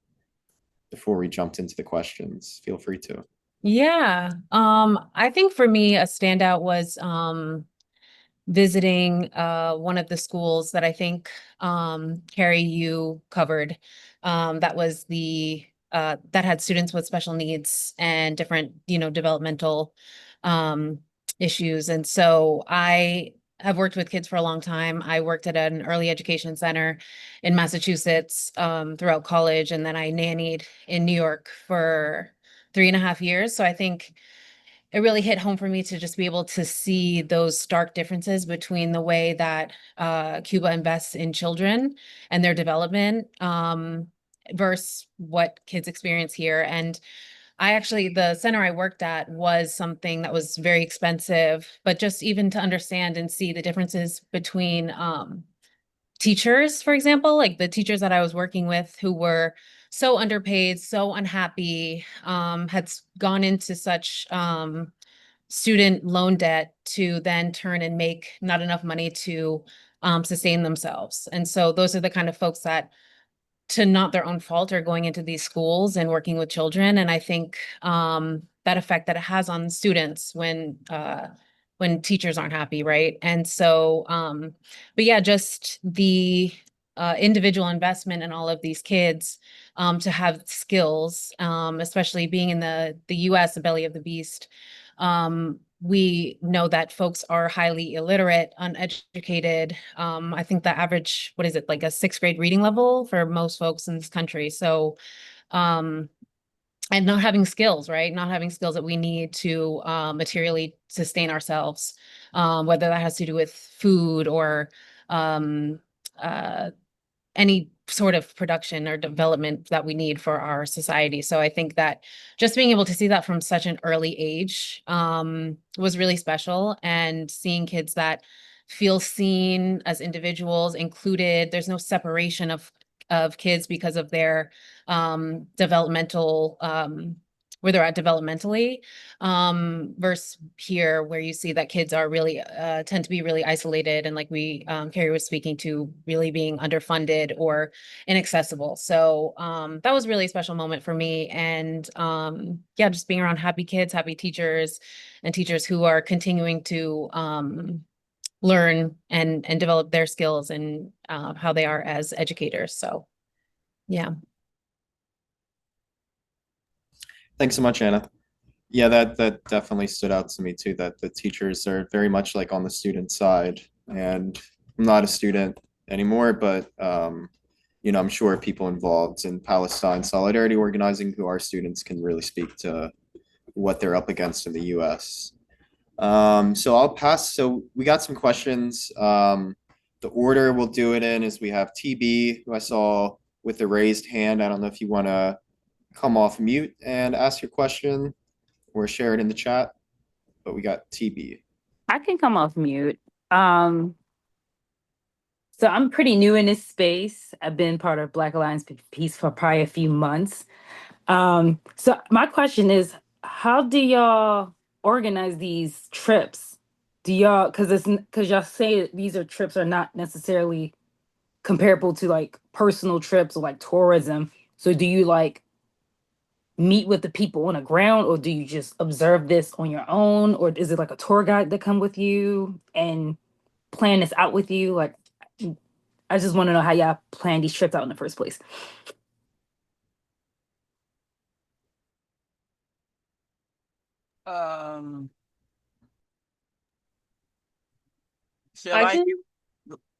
before we jumped into the questions, feel free to. Yeah. I think for me, a standout was visiting one of the schools that I think Carrie, you covered. That was that had students with special needs and different, you know, developmental issues. And so I have worked with kids for a long time. I worked at an early education center in Massachusetts throughout college, and then I nannied in New York for 3.5 years. So I think it really hit home for me to just be able to see those stark differences between the way that Cuba invests in children and their development versus what kids experience here. And the center I worked at was something that was very expensive, but just even to understand and see the differences between teachers, for example, like the teachers that I was working with who were so underpaid, so unhappy, had gone into such student loan debt to then turn and make not enough money to sustain themselves. And so those are the kind of folks that, to not their own fault, are going into these schools and working with children. And I think that effect that it has on students when teachers aren't happy, right? And so, but yeah, just the individual investment in all of these kids to have skills, especially being in the US, the belly of the beast. We know that folks are highly illiterate, uneducated. I think the average, what is it, like a 6th grade reading level for most folks in this country. So, and not having skills, right? Not having skills that we need to materially sustain ourselves, whether that has to do with food or any sort of production or development that we need for our society. So I think that just being able to see that from such an early age was really special, and seeing kids that feel seen as individuals, included. There's no separation of kids because of their developmental where they're at developmentally, versus here where you see that kids are really tend to be really isolated, and like we Carrie was speaking to, really being underfunded or inaccessible. So that was really a special moment for me. And yeah, just being around happy kids, happy teachers, and teachers who are continuing to learn and develop their skills and how they are as educators. So yeah. Thanks so much, Anna. Yeah, that definitely stood out to me too, that the teachers are very much like on the student side. And I'm not a student anymore, but you know, I'm sure people involved in Palestine solidarity organizing who are students can really speak to what they're up against in the US. So I'll pass. So we got some questions. The order we'll do it in is we have TB, who I saw with the raised hand. I don't know if you want to come off mute and ask your question or share it in the chat, but we got TB. I can come off mute. So I'm pretty new in this space. I've been part of Black Alliance Peace for probably a few months. So my question is, how do y'all organize these trips? Do y'all, because y'all say these are trips are not necessarily comparable to like personal trips or like tourism. So do you like meet with the people on the ground, or do you just observe this on your own, or is it like a tour guide that come with you and plan this out with you? Like, I just want to know how y'all plan these trips out in the first place. Shall I?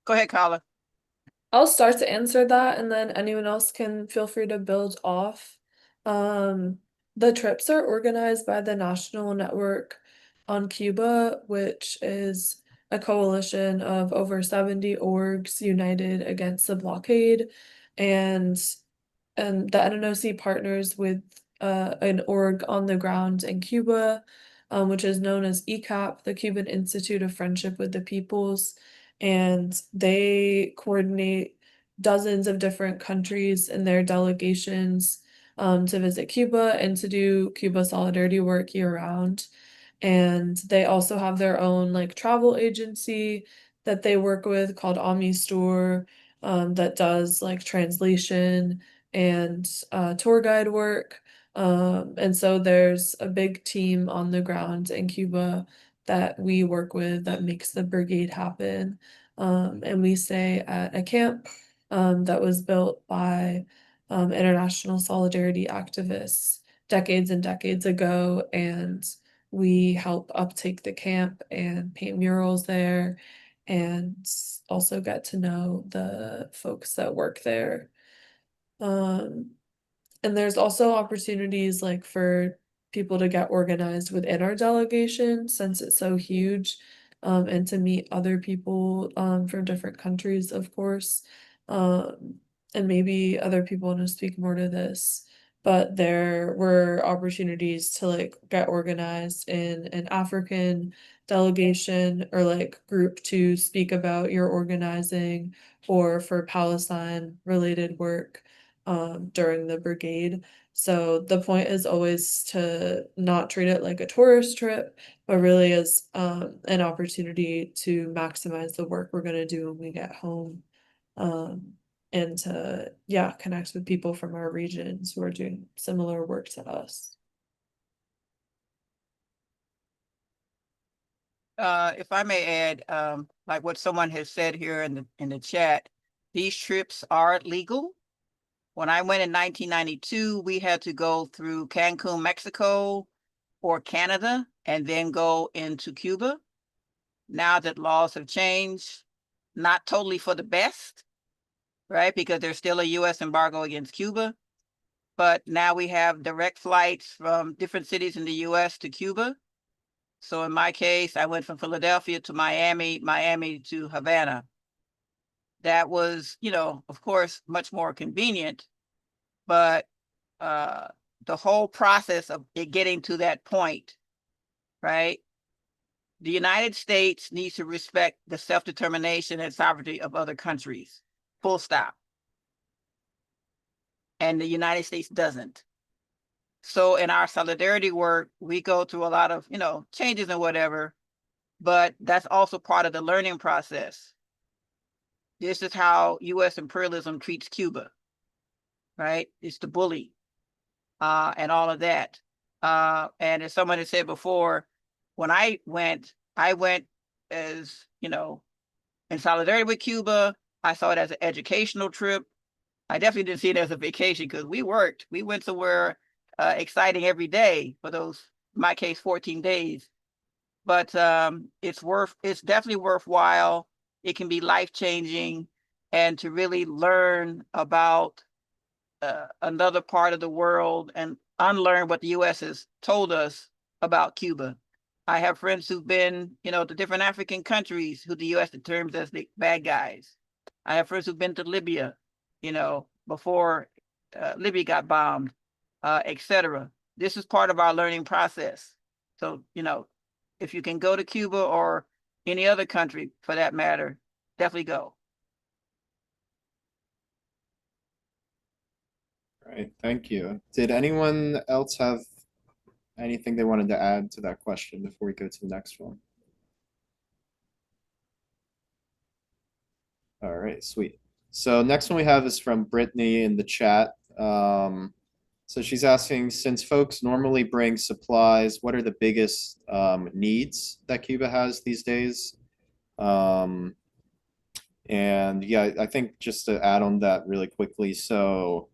Go ahead, Carla. I'll start to answer that, and then anyone else can feel free to build off. The trips are organized by the National Network on Cuba, which is a coalition of over 70 orgs united against the blockade, and the NNOC partners with an org on the ground in Cuba, which is known as ICAP, the Cuban Institute of Friendship with the Peoples, and they coordinate dozens of different countries and their delegations to visit Cuba and to do Cuba solidarity work year-round. And they also have their own like travel agency that they work with called Store, that does like translation and tour guide work. And so there's a big team on the ground in Cuba that we work with that makes the brigade happen. And we stay at a camp that was built by international solidarity activists decades and decades ago, and we help uptake the camp and paint murals there, and also get to know the folks that work there. And there's also opportunities like for people to get organized within our delegation since it's so huge, and to meet other people from different countries, of course. And maybe other people want to speak more to this, but there were opportunities to like get organized in an African delegation or like group to speak about your organizing, or for Palestine related work during the brigade. So the point is always to not treat it like a tourist trip, but really as an opportunity to maximize the work we're going to do when we get home. And to, yeah, connect with people from our regions who are doing similar work to us. If I may add, like what someone has said here in the chat, these trips are legal. When I went in 1992, we had to go through Cancun, Mexico, or Canada, and then go into Cuba. Now that laws have changed, not totally for the best, right? Because there's still a US embargo against Cuba. But now we have direct flights from different cities in the US to Cuba. So in my case, I went from Philadelphia to Miami, Miami to Havana. That was, you know, of course, much more convenient, but the whole process of it getting to that point, right, the United States needs to respect the self-determination and sovereignty of other countries, full stop. And the United States doesn't. So in our solidarity work, we go through a lot of, changes and whatever, but that's also part of the learning process. This is how US imperialism treats Cuba, right? It's the bully, and all of that. And as someone had said before, when I went as, in solidarity with Cuba. I saw it as an educational trip. I definitely didn't see it as a vacation because we worked. We went somewhere exciting every day for those, in my case, 14 days. But it's definitely worthwhile. It can be life-changing, and to really learn about another part of the world and unlearn what the U.S. has told us about Cuba. I have friends who've been, to different African countries who the U.S. determines as the bad guys. I have friends who've been to Libya, before Libya got bombed, etc. This is part of our learning process. So, if you can go to Cuba or any other country for that matter, definitely go. All right, thank you. Did anyone else have anything they wanted to add to that question before we go to the next one? All right, sweet. So next one we have is from Brittany in the chat. So she's asking, since folks normally bring supplies, what are the biggest needs that Cuba has these days? And yeah, I think just to add on that really quickly. So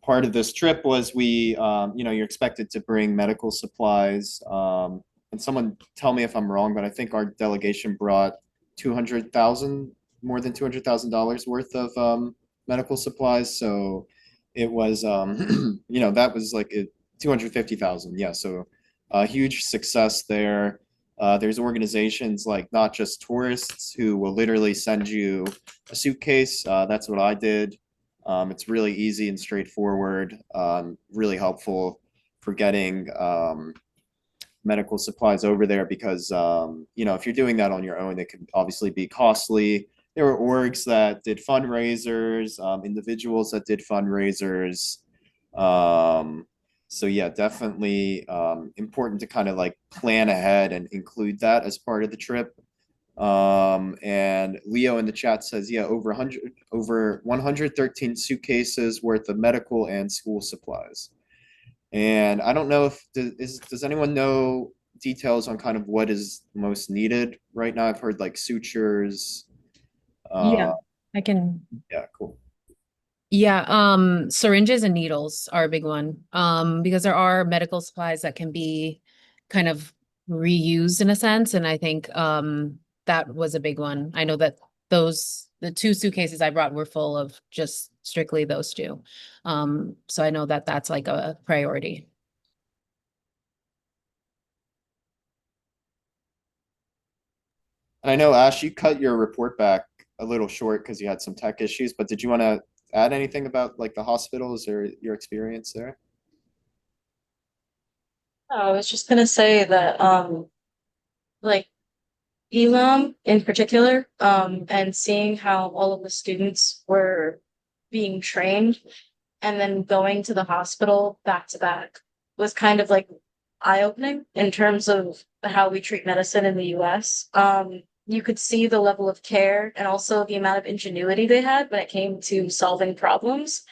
part of this trip was you're expected to bring medical supplies. And someone tell me if I'm wrong, but I think our delegation brought more than $200,000 worth of medical supplies. So it was, that was like 250,000. Yeah, so a huge success there. There's organizations like Not Just Tourists who will literally send you a suitcase. That's what I did. It's really easy and straightforward, really helpful for getting medical supplies over there because, if you're doing that on your own, it can obviously be costly. There were orgs that did fundraisers, individuals that did fundraisers. So yeah, definitely important to kind of like plan ahead and include that as part of the trip. And Leo in the chat says, yeah, over 113 suitcases worth of medical and school supplies. And I don't know if does anyone know details on kind of what is most needed right now? I've heard like sutures. Yeah, I can. Yeah, cool. Yeah, syringes and needles are a big one. Because there are medical supplies that can be kind of reused in a sense. And I think that was a big one. I know that the 2 suitcases I brought were full of just strictly those 2. So I know that that's like a priority. And I know, Ash, you cut your report back a little short because you had some tech issues, but did you want to add anything about like the hospitals or your experience there? I was just gonna say that like Elam in particular, and seeing how all of the students were being trained and then going to the hospital back to back was kind of like eye-opening in terms of how we treat medicine in the US. You could see the level of care and also the amount of ingenuity they had when it came to solving problems.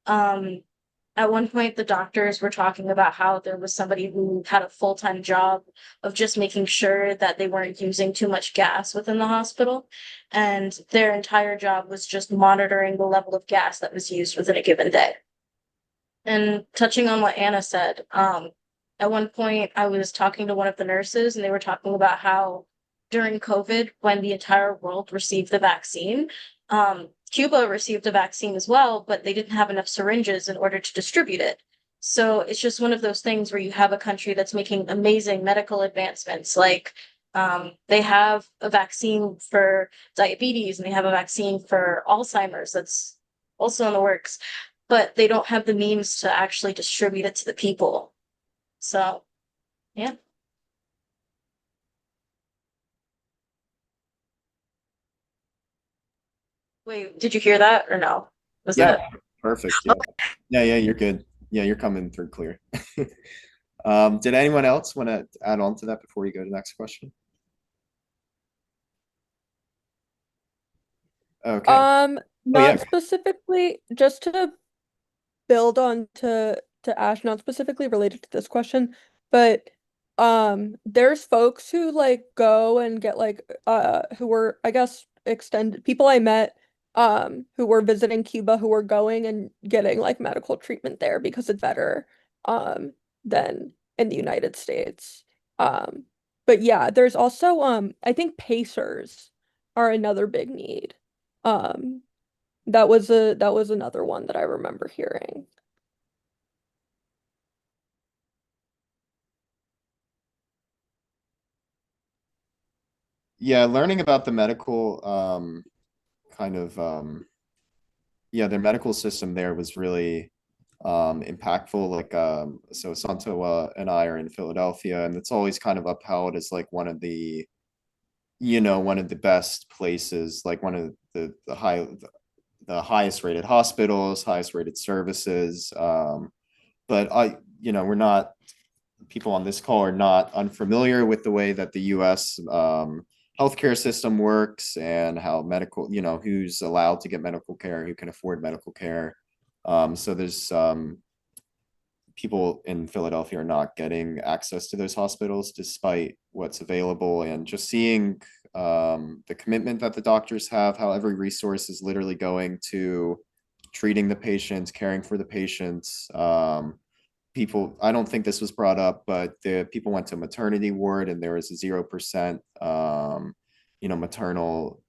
At one point, the doctors were talking about how there was somebody who had a full-time job of just making sure that they weren't using too much gas within the hospital. And their entire job was just monitoring the level of gas that was used within a given day. And touching on what Anna said, at one point I was talking to one of the nurses and they were talking about how during COVID, when the entire world received the vaccine, Cuba received a vaccine as well, but they didn't have enough syringes in order to distribute it. So it's just one of those things where you have a country that's making amazing medical advancements. Like they have a vaccine for diabetes and they have a vaccine for Alzheimer's that's also in the works, but they don't have the means to actually distribute it to the people. So, yeah. Wait, did you hear that or no? Was Yeah, that? perfect. Yeah. Yeah, you're good. Yeah, you're coming through clear. Did anyone else want to add on to that before we go to the next question? Okay. Not yeah. specifically, just to build on to Ash, not specifically related to this question, but there's folks who like go and get like who were, I guess, extended people I met who were visiting Cuba who were going and getting like medical treatment there because it's better than in the United States. But yeah, there's also I think pacers are another big need. Um that was another one that I remember hearing. Yeah, learning about the medical kind of yeah, their medical system there was really impactful. Like so Santo and I are in Philadelphia, and it's always kind of upheld as like one of the, one of the best places, like one of the highest rated hospitals, highest rated services. But we're not, people on this call are not unfamiliar with the way that the US healthcare system works and how medical, who's allowed to get medical care, who can afford medical care. So there's people in Philadelphia are not getting access to those hospitals despite what's available, and just seeing the commitment that the doctors have, how every resource is literally going to treating the patients, caring for the patients. People, I don't think this was brought up, but the people went to maternity ward and there was a 0% maternal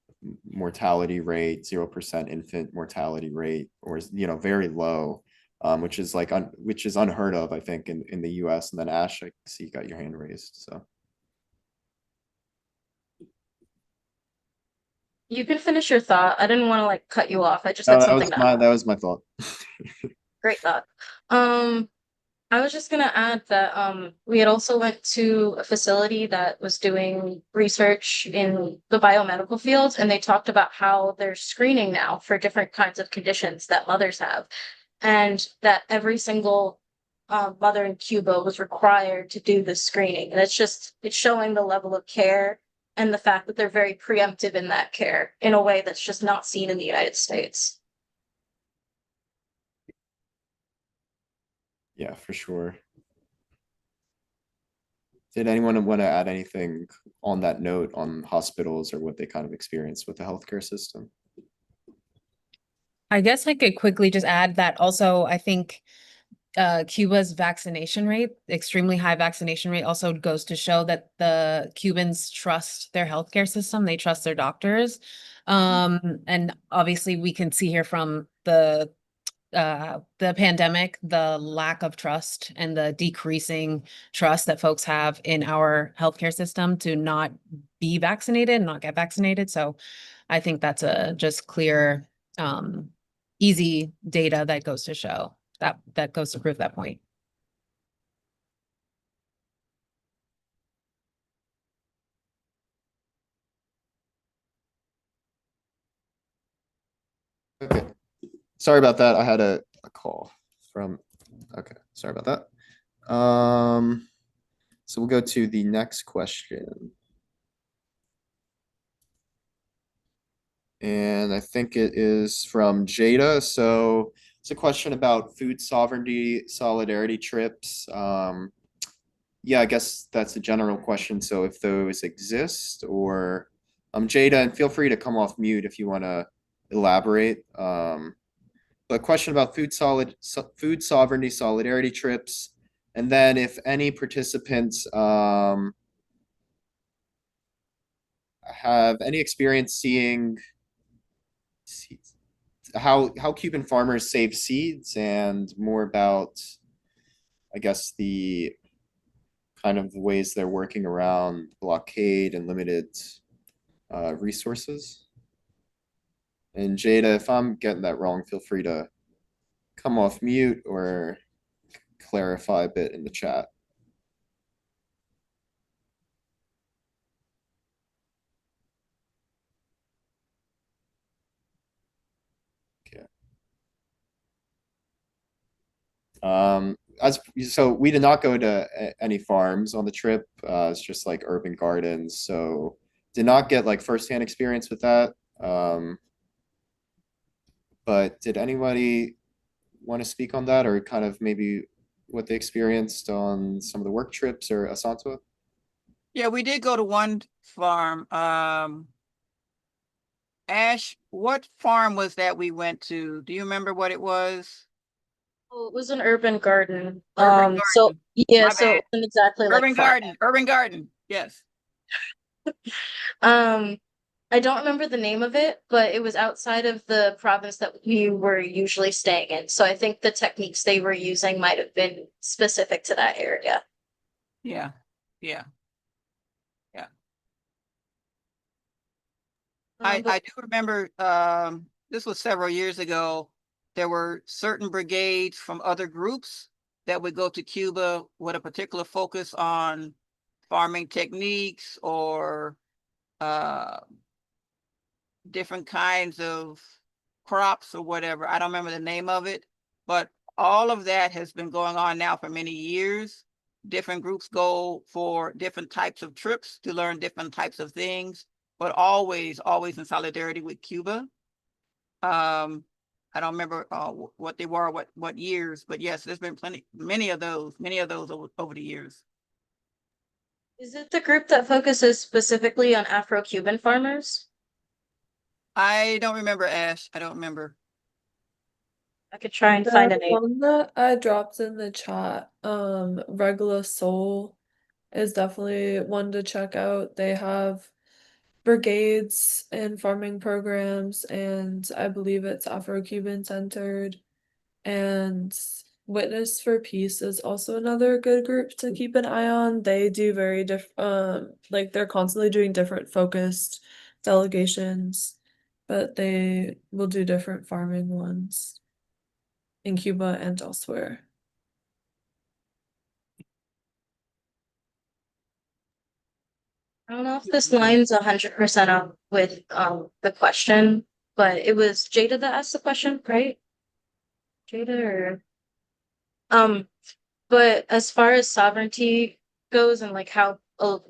mortality rate, 0% infant mortality rate, or very low, which is which is unheard of, I think, in the US. And then Ash, I see you got your hand raised. So You can finish your thought. I didn't want to like cut you off. I just had something to add. that was my thought. Great thought. I was just gonna add that we had also went to a facility that was doing research in the biomedical field, and they talked about how they're screening now for different kinds of conditions that mothers have, and that every single mother in Cuba was required to do this screening. And it's showing the level of care and the fact that they're very preemptive in that care in a way that's just not seen in the United States. Yeah, for sure. Did anyone want to add anything on that note on hospitals or what they kind of experience with the healthcare system? I guess I could quickly just add that also, I think Cuba's vaccination rate, extremely high vaccination rate, also goes to show that the Cubans trust their healthcare system. They trust their doctors. And obviously we can see here from the pandemic, the lack of trust and the decreasing trust that folks have in our healthcare system to not be vaccinated, not get vaccinated. So I think that's a just clear, easy data that goes to show that goes to prove that point. Okay. Sorry about that. I had a call from, okay, sorry about that. So we'll go to the next question. And I think it is from Jada. So it's a question about food sovereignty, solidarity trips. Yeah, I guess that's a general question. So if those exist, or Jada, and feel free to come off mute if you want to elaborate. But question about food sovereignty, solidarity trips, and then if any participants have any experience seeing how Cuban farmers save seeds, and more about, I guess, the kind of ways they're working around blockade and limited resources. And Jada, if I'm getting that wrong, feel free to come off mute or clarify a bit in the chat. So we did not go to any farms on the trip. It's just like urban gardens. So did not get like firsthand experience with that. But did anybody want to speak on that, or kind of maybe what they experienced on some of the work trips or Asantua? Yeah, we did go to one farm. Ash, what farm was that we went to? Do you remember what it was? Oh, it was an urban garden. Urban So garden. yeah, My so bad. it wasn't exactly like Urban farm. garden, urban garden. Yes. Um, I don't remember the name of it, but it was outside of the province that we were usually staying in. So I think the techniques they were using might have been specific to that area. Yeah. Yeah. But I do remember, this was several years ago. There were certain brigades from other groups that would go to Cuba with a particular focus on farming techniques or different kinds of crops or whatever. I don't remember the name of it, but all of that has been going on now for many years. Different groups go for different types of trips to learn different types of things, but always in solidarity with Cuba. I don't remember what they were, what years, but yes, there's been many of those over the years. is it the group that focuses specifically on Afro-Cuban farmers? I don't remember, Ash. I don't remember. I could try and find a The name. one that I dropped in the chat, Regula Soul is definitely one to check out. They have brigades and farming programs, and I believe it's Afro-Cuban centered. And Witness for Peace is also another good group to keep an eye on. They do very like they're constantly doing different focused delegations, but they will do different farming ones in Cuba and elsewhere. I don't know if this line's 100% up with the question, but it was Jada that asked the question, right? Jada or but as far as sovereignty goes and like how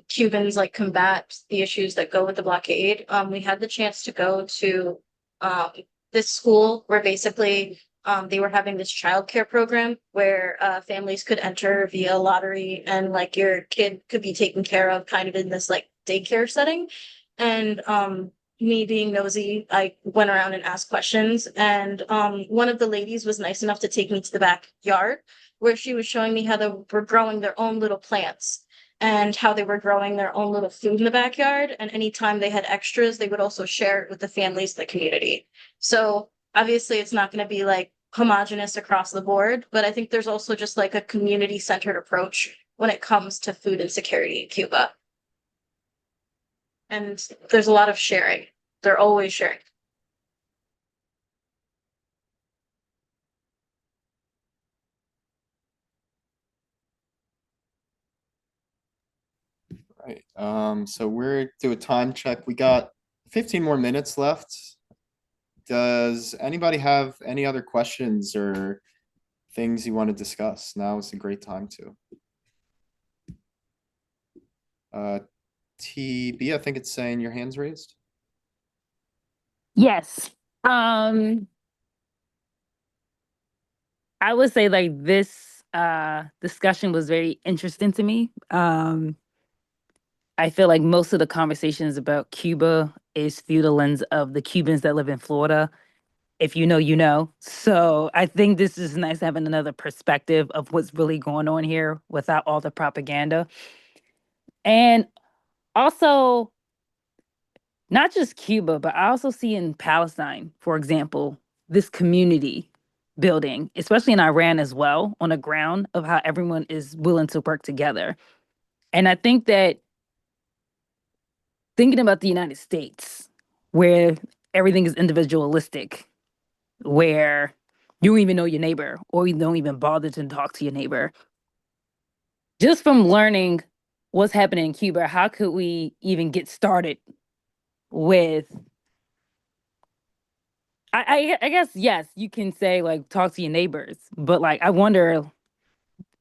Cubans like combat the issues that go with the blockade, we had the chance to go to um this school where basically they were having this childcare program where families could enter via lottery and like your kid could be taken care of kind of in this like daycare setting. And me being nosy, I went around and asked questions. And one of the ladies was nice enough to take me to the backyard where she was showing me how they were growing their own little plants and how they were growing their own little food in the backyard. And anytime they had extras, they would also share it with the families, the community. So obviously it's not going to be like homogenous across the board, but I think there's also just like a community centered approach when it comes to food insecurity in Cuba. And there's a lot of sharing. They're always sharing. Right. So we're do a time check. We got 15 more minutes left. Does anybody have any other questions or things you want to discuss? Now is a great time to. TB, I think it's saying your hand's raised. Yes. I would say like this discussion was very interesting to me. I feel like most of the conversations about Cuba is through the lens of the Cubans that live in Florida. If you know, you know. So I think this is nice having another perspective of what's really going on here without all the propaganda. And also, not just Cuba, but I also see in Palestine, for example, this community building, especially in Iran as well, on the ground of how everyone is willing to work together. And I think that thinking about the United States, where everything is individualistic, where you don't even know your neighbor or you don't even bother to talk to your neighbor. Just from learning what's happening in Cuba, how could we even get started with I guess yes, you can say like talk to your neighbors, but like I wonder,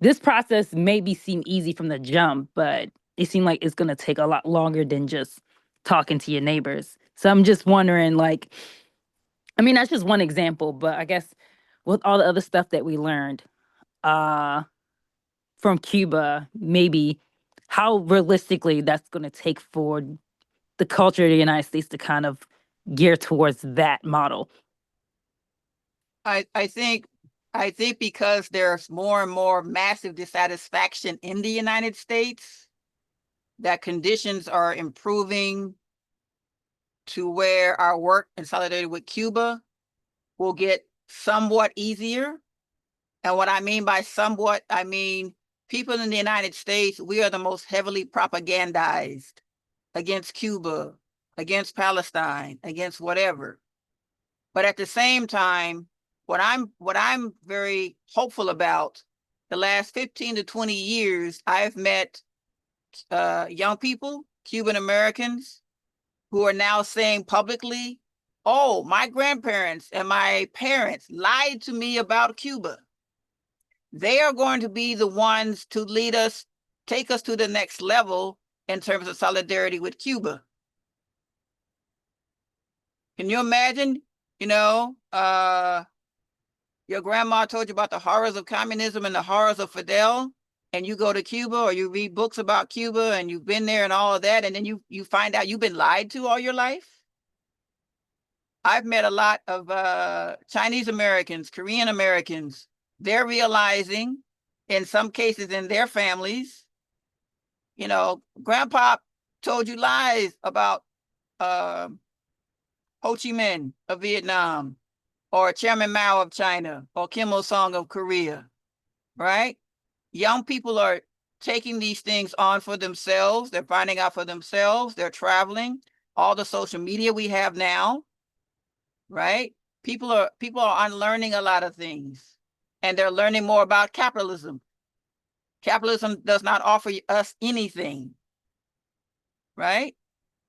this process maybe seem easy from the jump, but it seemed like it's gonna take a lot longer than just talking to your neighbors. So I'm just wondering, like, I mean, that's just one example, but I guess with all the other stuff that we learned uh from Cuba, maybe how realistically that's gonna take for the culture of the United States to kind of gear towards that model. I think because there's more and more massive dissatisfaction in the United States, that conditions are improving to where our work in solidarity with Cuba will get somewhat easier. And what I mean by somewhat, I mean people in the United States, we are the most heavily propagandized against Cuba, against Palestine, against whatever. But at the same time, what I'm very hopeful about, the last 15 to 20 years, I've met young people, Cuban Americans, who are now saying publicly, oh, my grandparents and my parents lied to me about Cuba. They are going to be the ones to lead us, take us to the next level in terms of solidarity with Cuba. Can you imagine, you know, your grandma told you about the horrors of communism and the horrors of Fidel, and you go to Cuba or you read books about Cuba and you've been there and all of that, and then you find out you've been lied to all your life? I've met a lot of Chinese Americans, Korean Americans. They're realizing, in some cases in their families, you know, grandpa told you lies about Ho Chi Minh of Vietnam, or Chairman Mao of China, or Kim Il-sung of Korea, right? Young people are taking these things on for themselves. They're finding out for themselves. They're traveling. All the social media we have now, right? People are unlearning a lot of things, and they're learning more about capitalism. Capitalism does not offer us anything, right?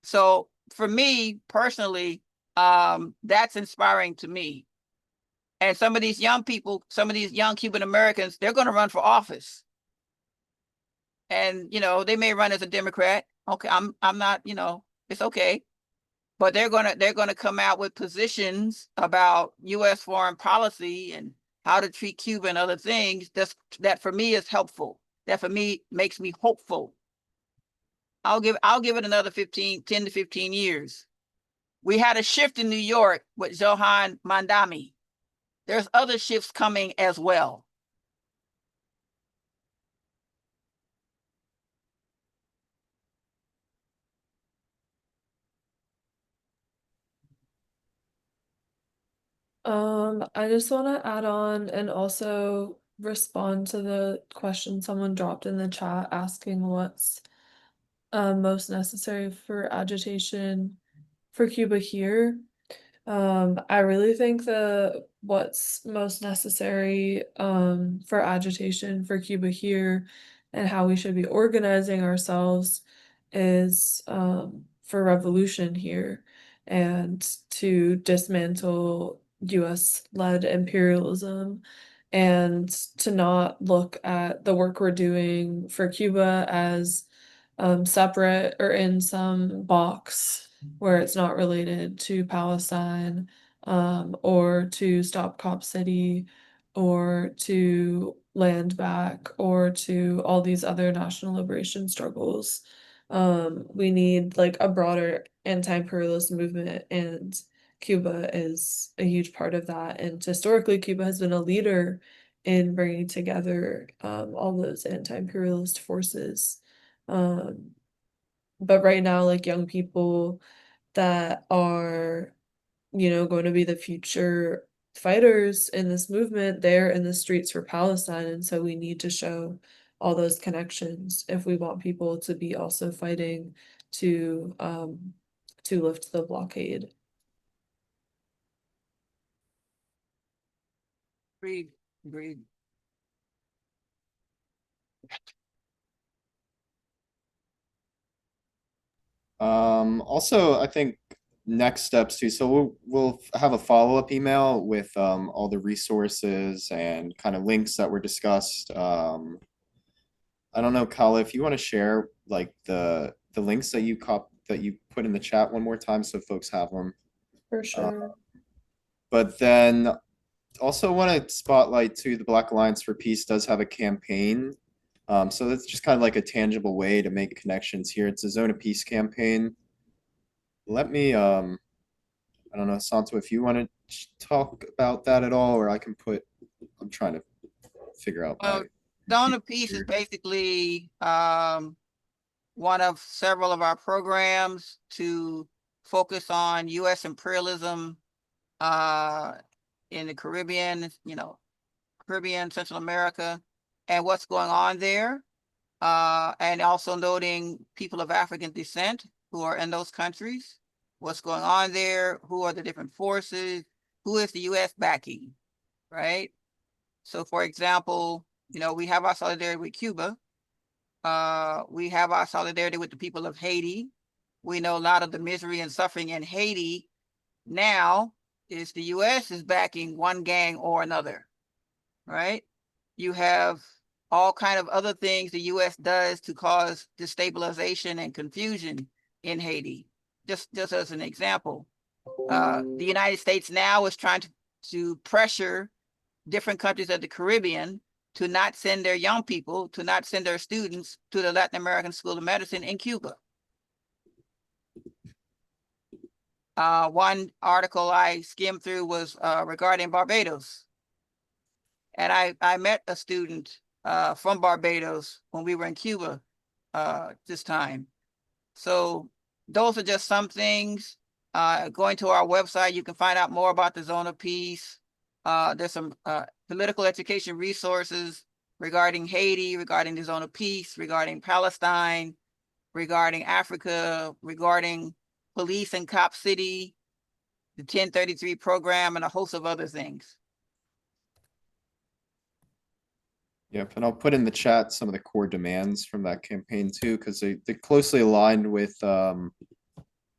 So for me personally, that's inspiring to me. And some of these young people, some of these young Cuban Americans, they're going to run for office. And, you know, they may run as a Democrat. Okay, I'm not, you know, it's okay. But they're gonna come out with positions about US foreign policy and how to treat Cuba and other things. That for me is helpful. That for me makes me hopeful. I'll give it another 10 to 15 years. We had a shift in New York with Zohan Mandami. There's other shifts coming as well. I just want to add on and also respond to the question someone dropped in the chat asking what's most necessary for agitation for Cuba here. I really think that what's most necessary for agitation for Cuba here and how we should be organizing ourselves is for revolution here and to dismantle US-led imperialism and to not look at the work we're doing for Cuba as separate or in some box where it's not related to Palestine, or to stop Cop City, or to land back, or to all these other national liberation struggles. We need like a broader anti-imperialist movement, and Cuba is a huge part of that. And historically, Cuba has been a leader in bringing together all those anti-imperialist forces. But right now, like young people that are, you know, going to be the future fighters in this movement, they're in the streets for Palestine. And so we need to show all those connections if we want people to be also fighting to lift the blockade. Agreed. Also, I think next steps too. So we'll have a follow-up email with all the resources and kind of links that were discussed. I don't know, Kala, if you want to share like the links that you put in the chat one more time so folks have them. For sure. But then also want to spotlight too, the Black Alliance for Peace does have a campaign. So that's just kind of like a tangible way to make connections here. It's a Zone of Peace campaign. Let me, I don't know, Santo, if you want to talk about that at all, or I can put, I'm trying to figure out my. Zone of Peace is basically one of several of our programs to focus on U.S. imperialism in the Caribbean, Caribbean, Central America, and what's going on there. And also noting people of African descent who are in those countries, what's going on there, who are the different forces, who is the U.S. backing, right? So for example, we have our solidarity with Cuba. We have our solidarity with the people of Haiti. We know a lot of the misery and suffering in Haiti now is the U.S. is backing one gang or another, right? You have all kind of other things the U.S. does to cause destabilization and confusion in Haiti. Just as an example, the United States now is trying to pressure different countries of the Caribbean to not send their young people, to not send their students to the Latin American School of Medicine in Cuba. One article I skimmed through was regarding Barbados. And I met a student from Barbados when we were in Cuba this time. So those are just some things. Going to our website, you can find out more about the Zone of Peace. There's some political education resources regarding Haiti, regarding the Zone of Peace, regarding Palestine, regarding Africa, regarding police in Cop City, the 1033 program, and a host of other things. Yep, and I'll put in the chat some of the core demands from that campaign too, because they're closely aligned with some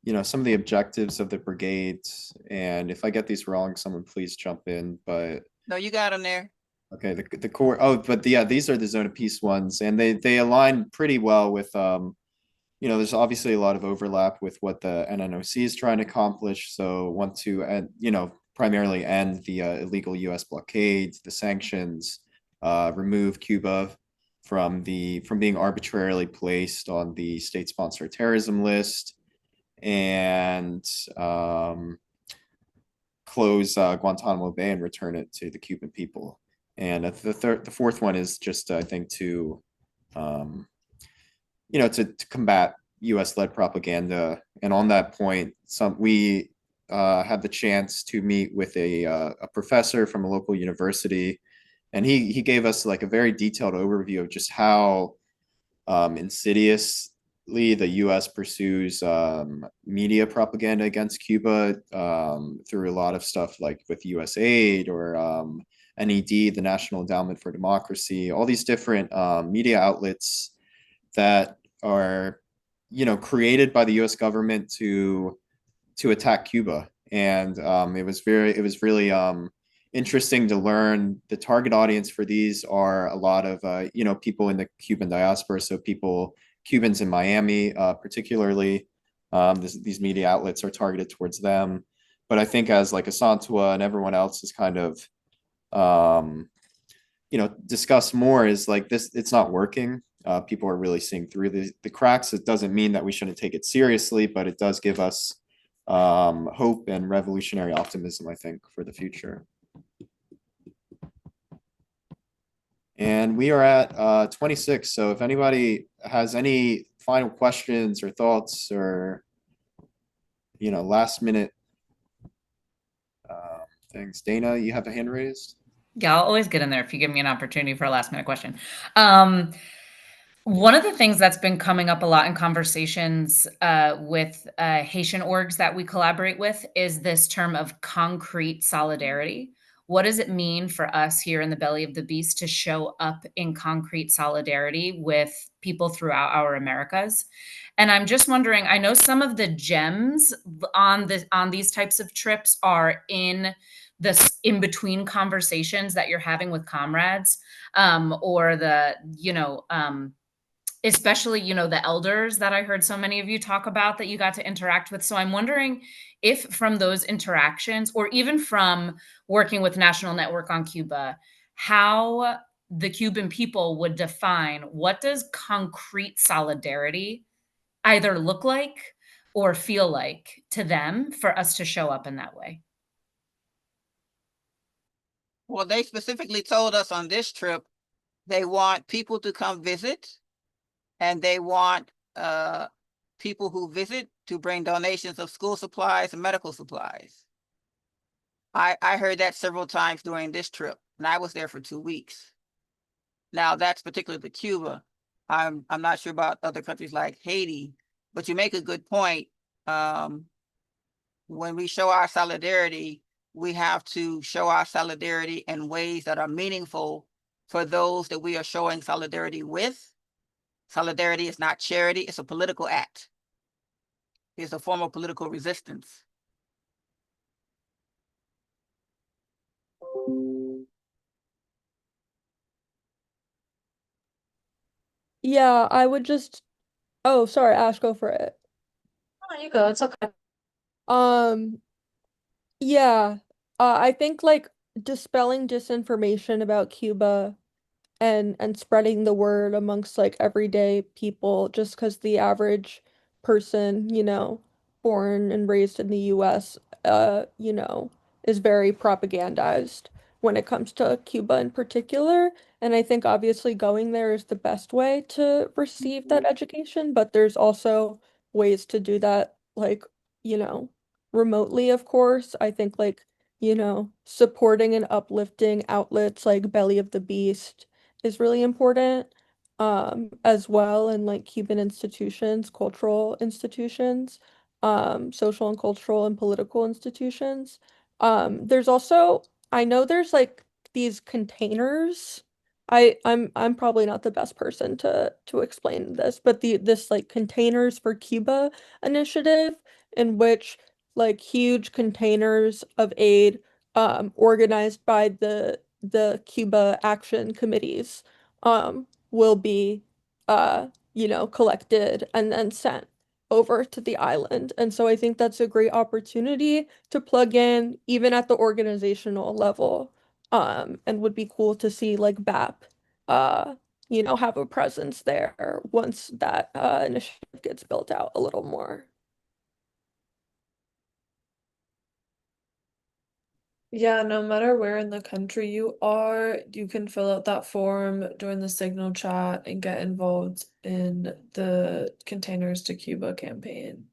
of the objectives of the brigades. And if I get these wrong, someone please jump in. But no, you got them there. Okay, the core. Oh, but yeah, these are the Zone of Peace ones, and they align pretty well with there's obviously a lot of overlap with what the NNOC is trying to accomplish. So want to primarily end the illegal U.S. blockade, the sanctions, remove Cuba from being arbitrarily placed on the state-sponsored terrorism list, and close Guantanamo Bay and return it to the Cuban people. And the fourth one is just, I think, to combat U.S.-led propaganda. And on that point, we had the chance to meet with a professor from a local university, and he gave us like a very detailed overview of just how insidiously the U.S. pursues media propaganda against Cuba through a lot of stuff like with U.S. aid or NED, the National Endowment for Democracy, all these different media outlets that are, created by the U.S. government to attack Cuba. And it was really interesting to learn the target audience for these are a lot of, people in the Cuban diaspora. So Cubans in Miami, particularly, these media outlets are targeted towards them. But I think as like Asantua and everyone else is kind of, discuss more is like this, it's not working. People are really seeing through the cracks. It doesn't mean that we shouldn't take it seriously, but it does give us hope and revolutionary optimism, I think, for the future. And we are at 26. So if anybody has any final questions or thoughts or, last minute things. Dana, you have a hand raised? Yeah, I'll always get in there if you give me an opportunity for a last minute question. One of the things that's been coming up a lot in conversations with Haitian orgs that we collaborate with is this term of concrete solidarity, what does it mean for us here in the belly of the beast to show up in concrete solidarity with people throughout our Americas? And I'm just wondering, I know some of the gems on these types of trips are in this in between conversations that you're having with comrades, or the, especially, the elders that I heard so many of you talk about that you got to interact with. So I'm wondering if from those interactions, or even from working with National Network on Cuba, how the Cuban people would define, what does concrete solidarity either look like or feel like to them for us to show up in that way? Well, they specifically told us on this trip, they want people to come visit, and they want people who visit to bring donations of school supplies and medical supplies. I heard that several times during this trip, and I was there for 2 weeks. Now, that's particular to Cuba. I'm not sure about other countries like Haiti, but you make a good point. When we show our solidarity, we have to show our solidarity in ways that are meaningful for those that we are showing solidarity with. Solidarity is not charity, it's a political act. It's a form of political resistance. Yeah, I would just, oh, sorry, Ash, go for it. Oh, you go. It's okay. Um, yeah, I think like dispelling disinformation about Cuba and spreading the word amongst like everyday people, just because the average person, born and raised in the US, is very propagandized when it comes to Cuba in particular. And I think obviously going there is the best way to receive that education, but there's also ways to do that, like, you know, remotely, of course. I think like, supporting and uplifting outlets like Belly of the Beast is really important, as well, in like Cuban institutions, cultural institutions, social and cultural and political institutions. There's also, I know there's like these containers. I'm probably not the best person to explain this, but this like Containers for Cuba initiative, in which like huge containers of aid, organized by the Cuba action committees, will be, collected and then sent over to the island. And so I think that's a great opportunity to plug in even at the organizational level. And would be cool to see like BAP, have a presence there once that initiative gets built out a little more. Yeah, no matter where in the country you are, you can fill out that form, join the Signal chat, and get involved in the Containers to Cuba campaign.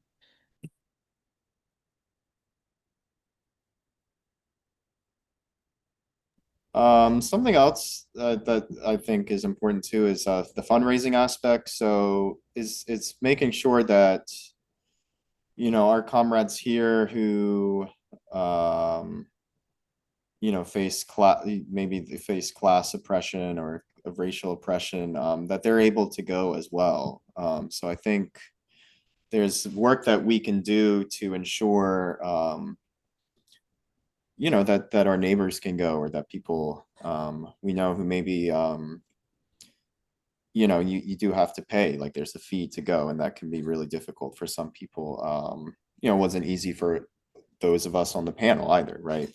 Something else that I think is important too is the fundraising aspect. So it's making sure that our comrades here who maybe they face class oppression or of racial oppression, that they're able to go as well. So I think there's work that we can do to ensure that our neighbors can go, or that people we know who maybe you do have to pay, like there's a fee to go, and that can be really difficult for some people. It wasn't easy for those of us on the panel either, right?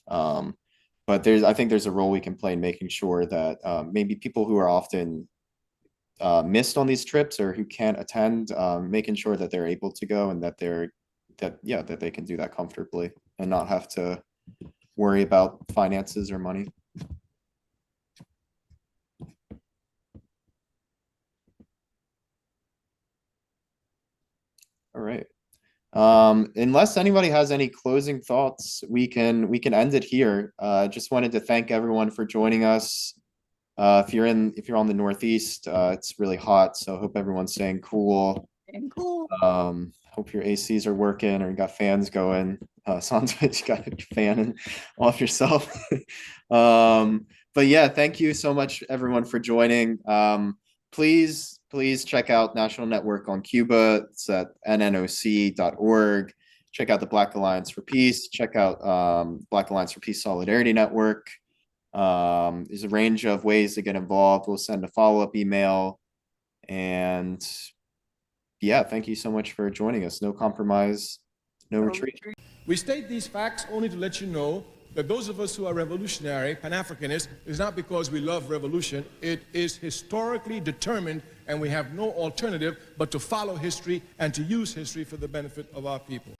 But I think there's a role we can play in making sure that maybe people who are often missed on these trips or who can't attend, making sure that they're able to go, and that that they can do that comfortably and not have to worry about finances or money. All right. Unless anybody has any closing thoughts, we can end it here. Just wanted to thank everyone for joining us. If you're on the Northeast, it's really hot, so I hope everyone's staying cool. Cool. Hope your ACs are working or you got fans going. Sounds like you got a fan off yourself. But yeah, thank you so much everyone for joining. Please check out National Network on Cuba. It's at NNOC.org. Check out the Black Alliance for Peace. Check out Black Alliance for Peace Solidarity Network. There's a range of ways to get involved. We'll send a follow-up email. And yeah, thank you so much for joining us. No compromise, no retreat. We state these facts only to let you know that those of us who are revolutionary, Pan-Africanists, is not because we love revolution. It is historically determined, and we have no alternative but to follow history and to use history for the benefit of our people.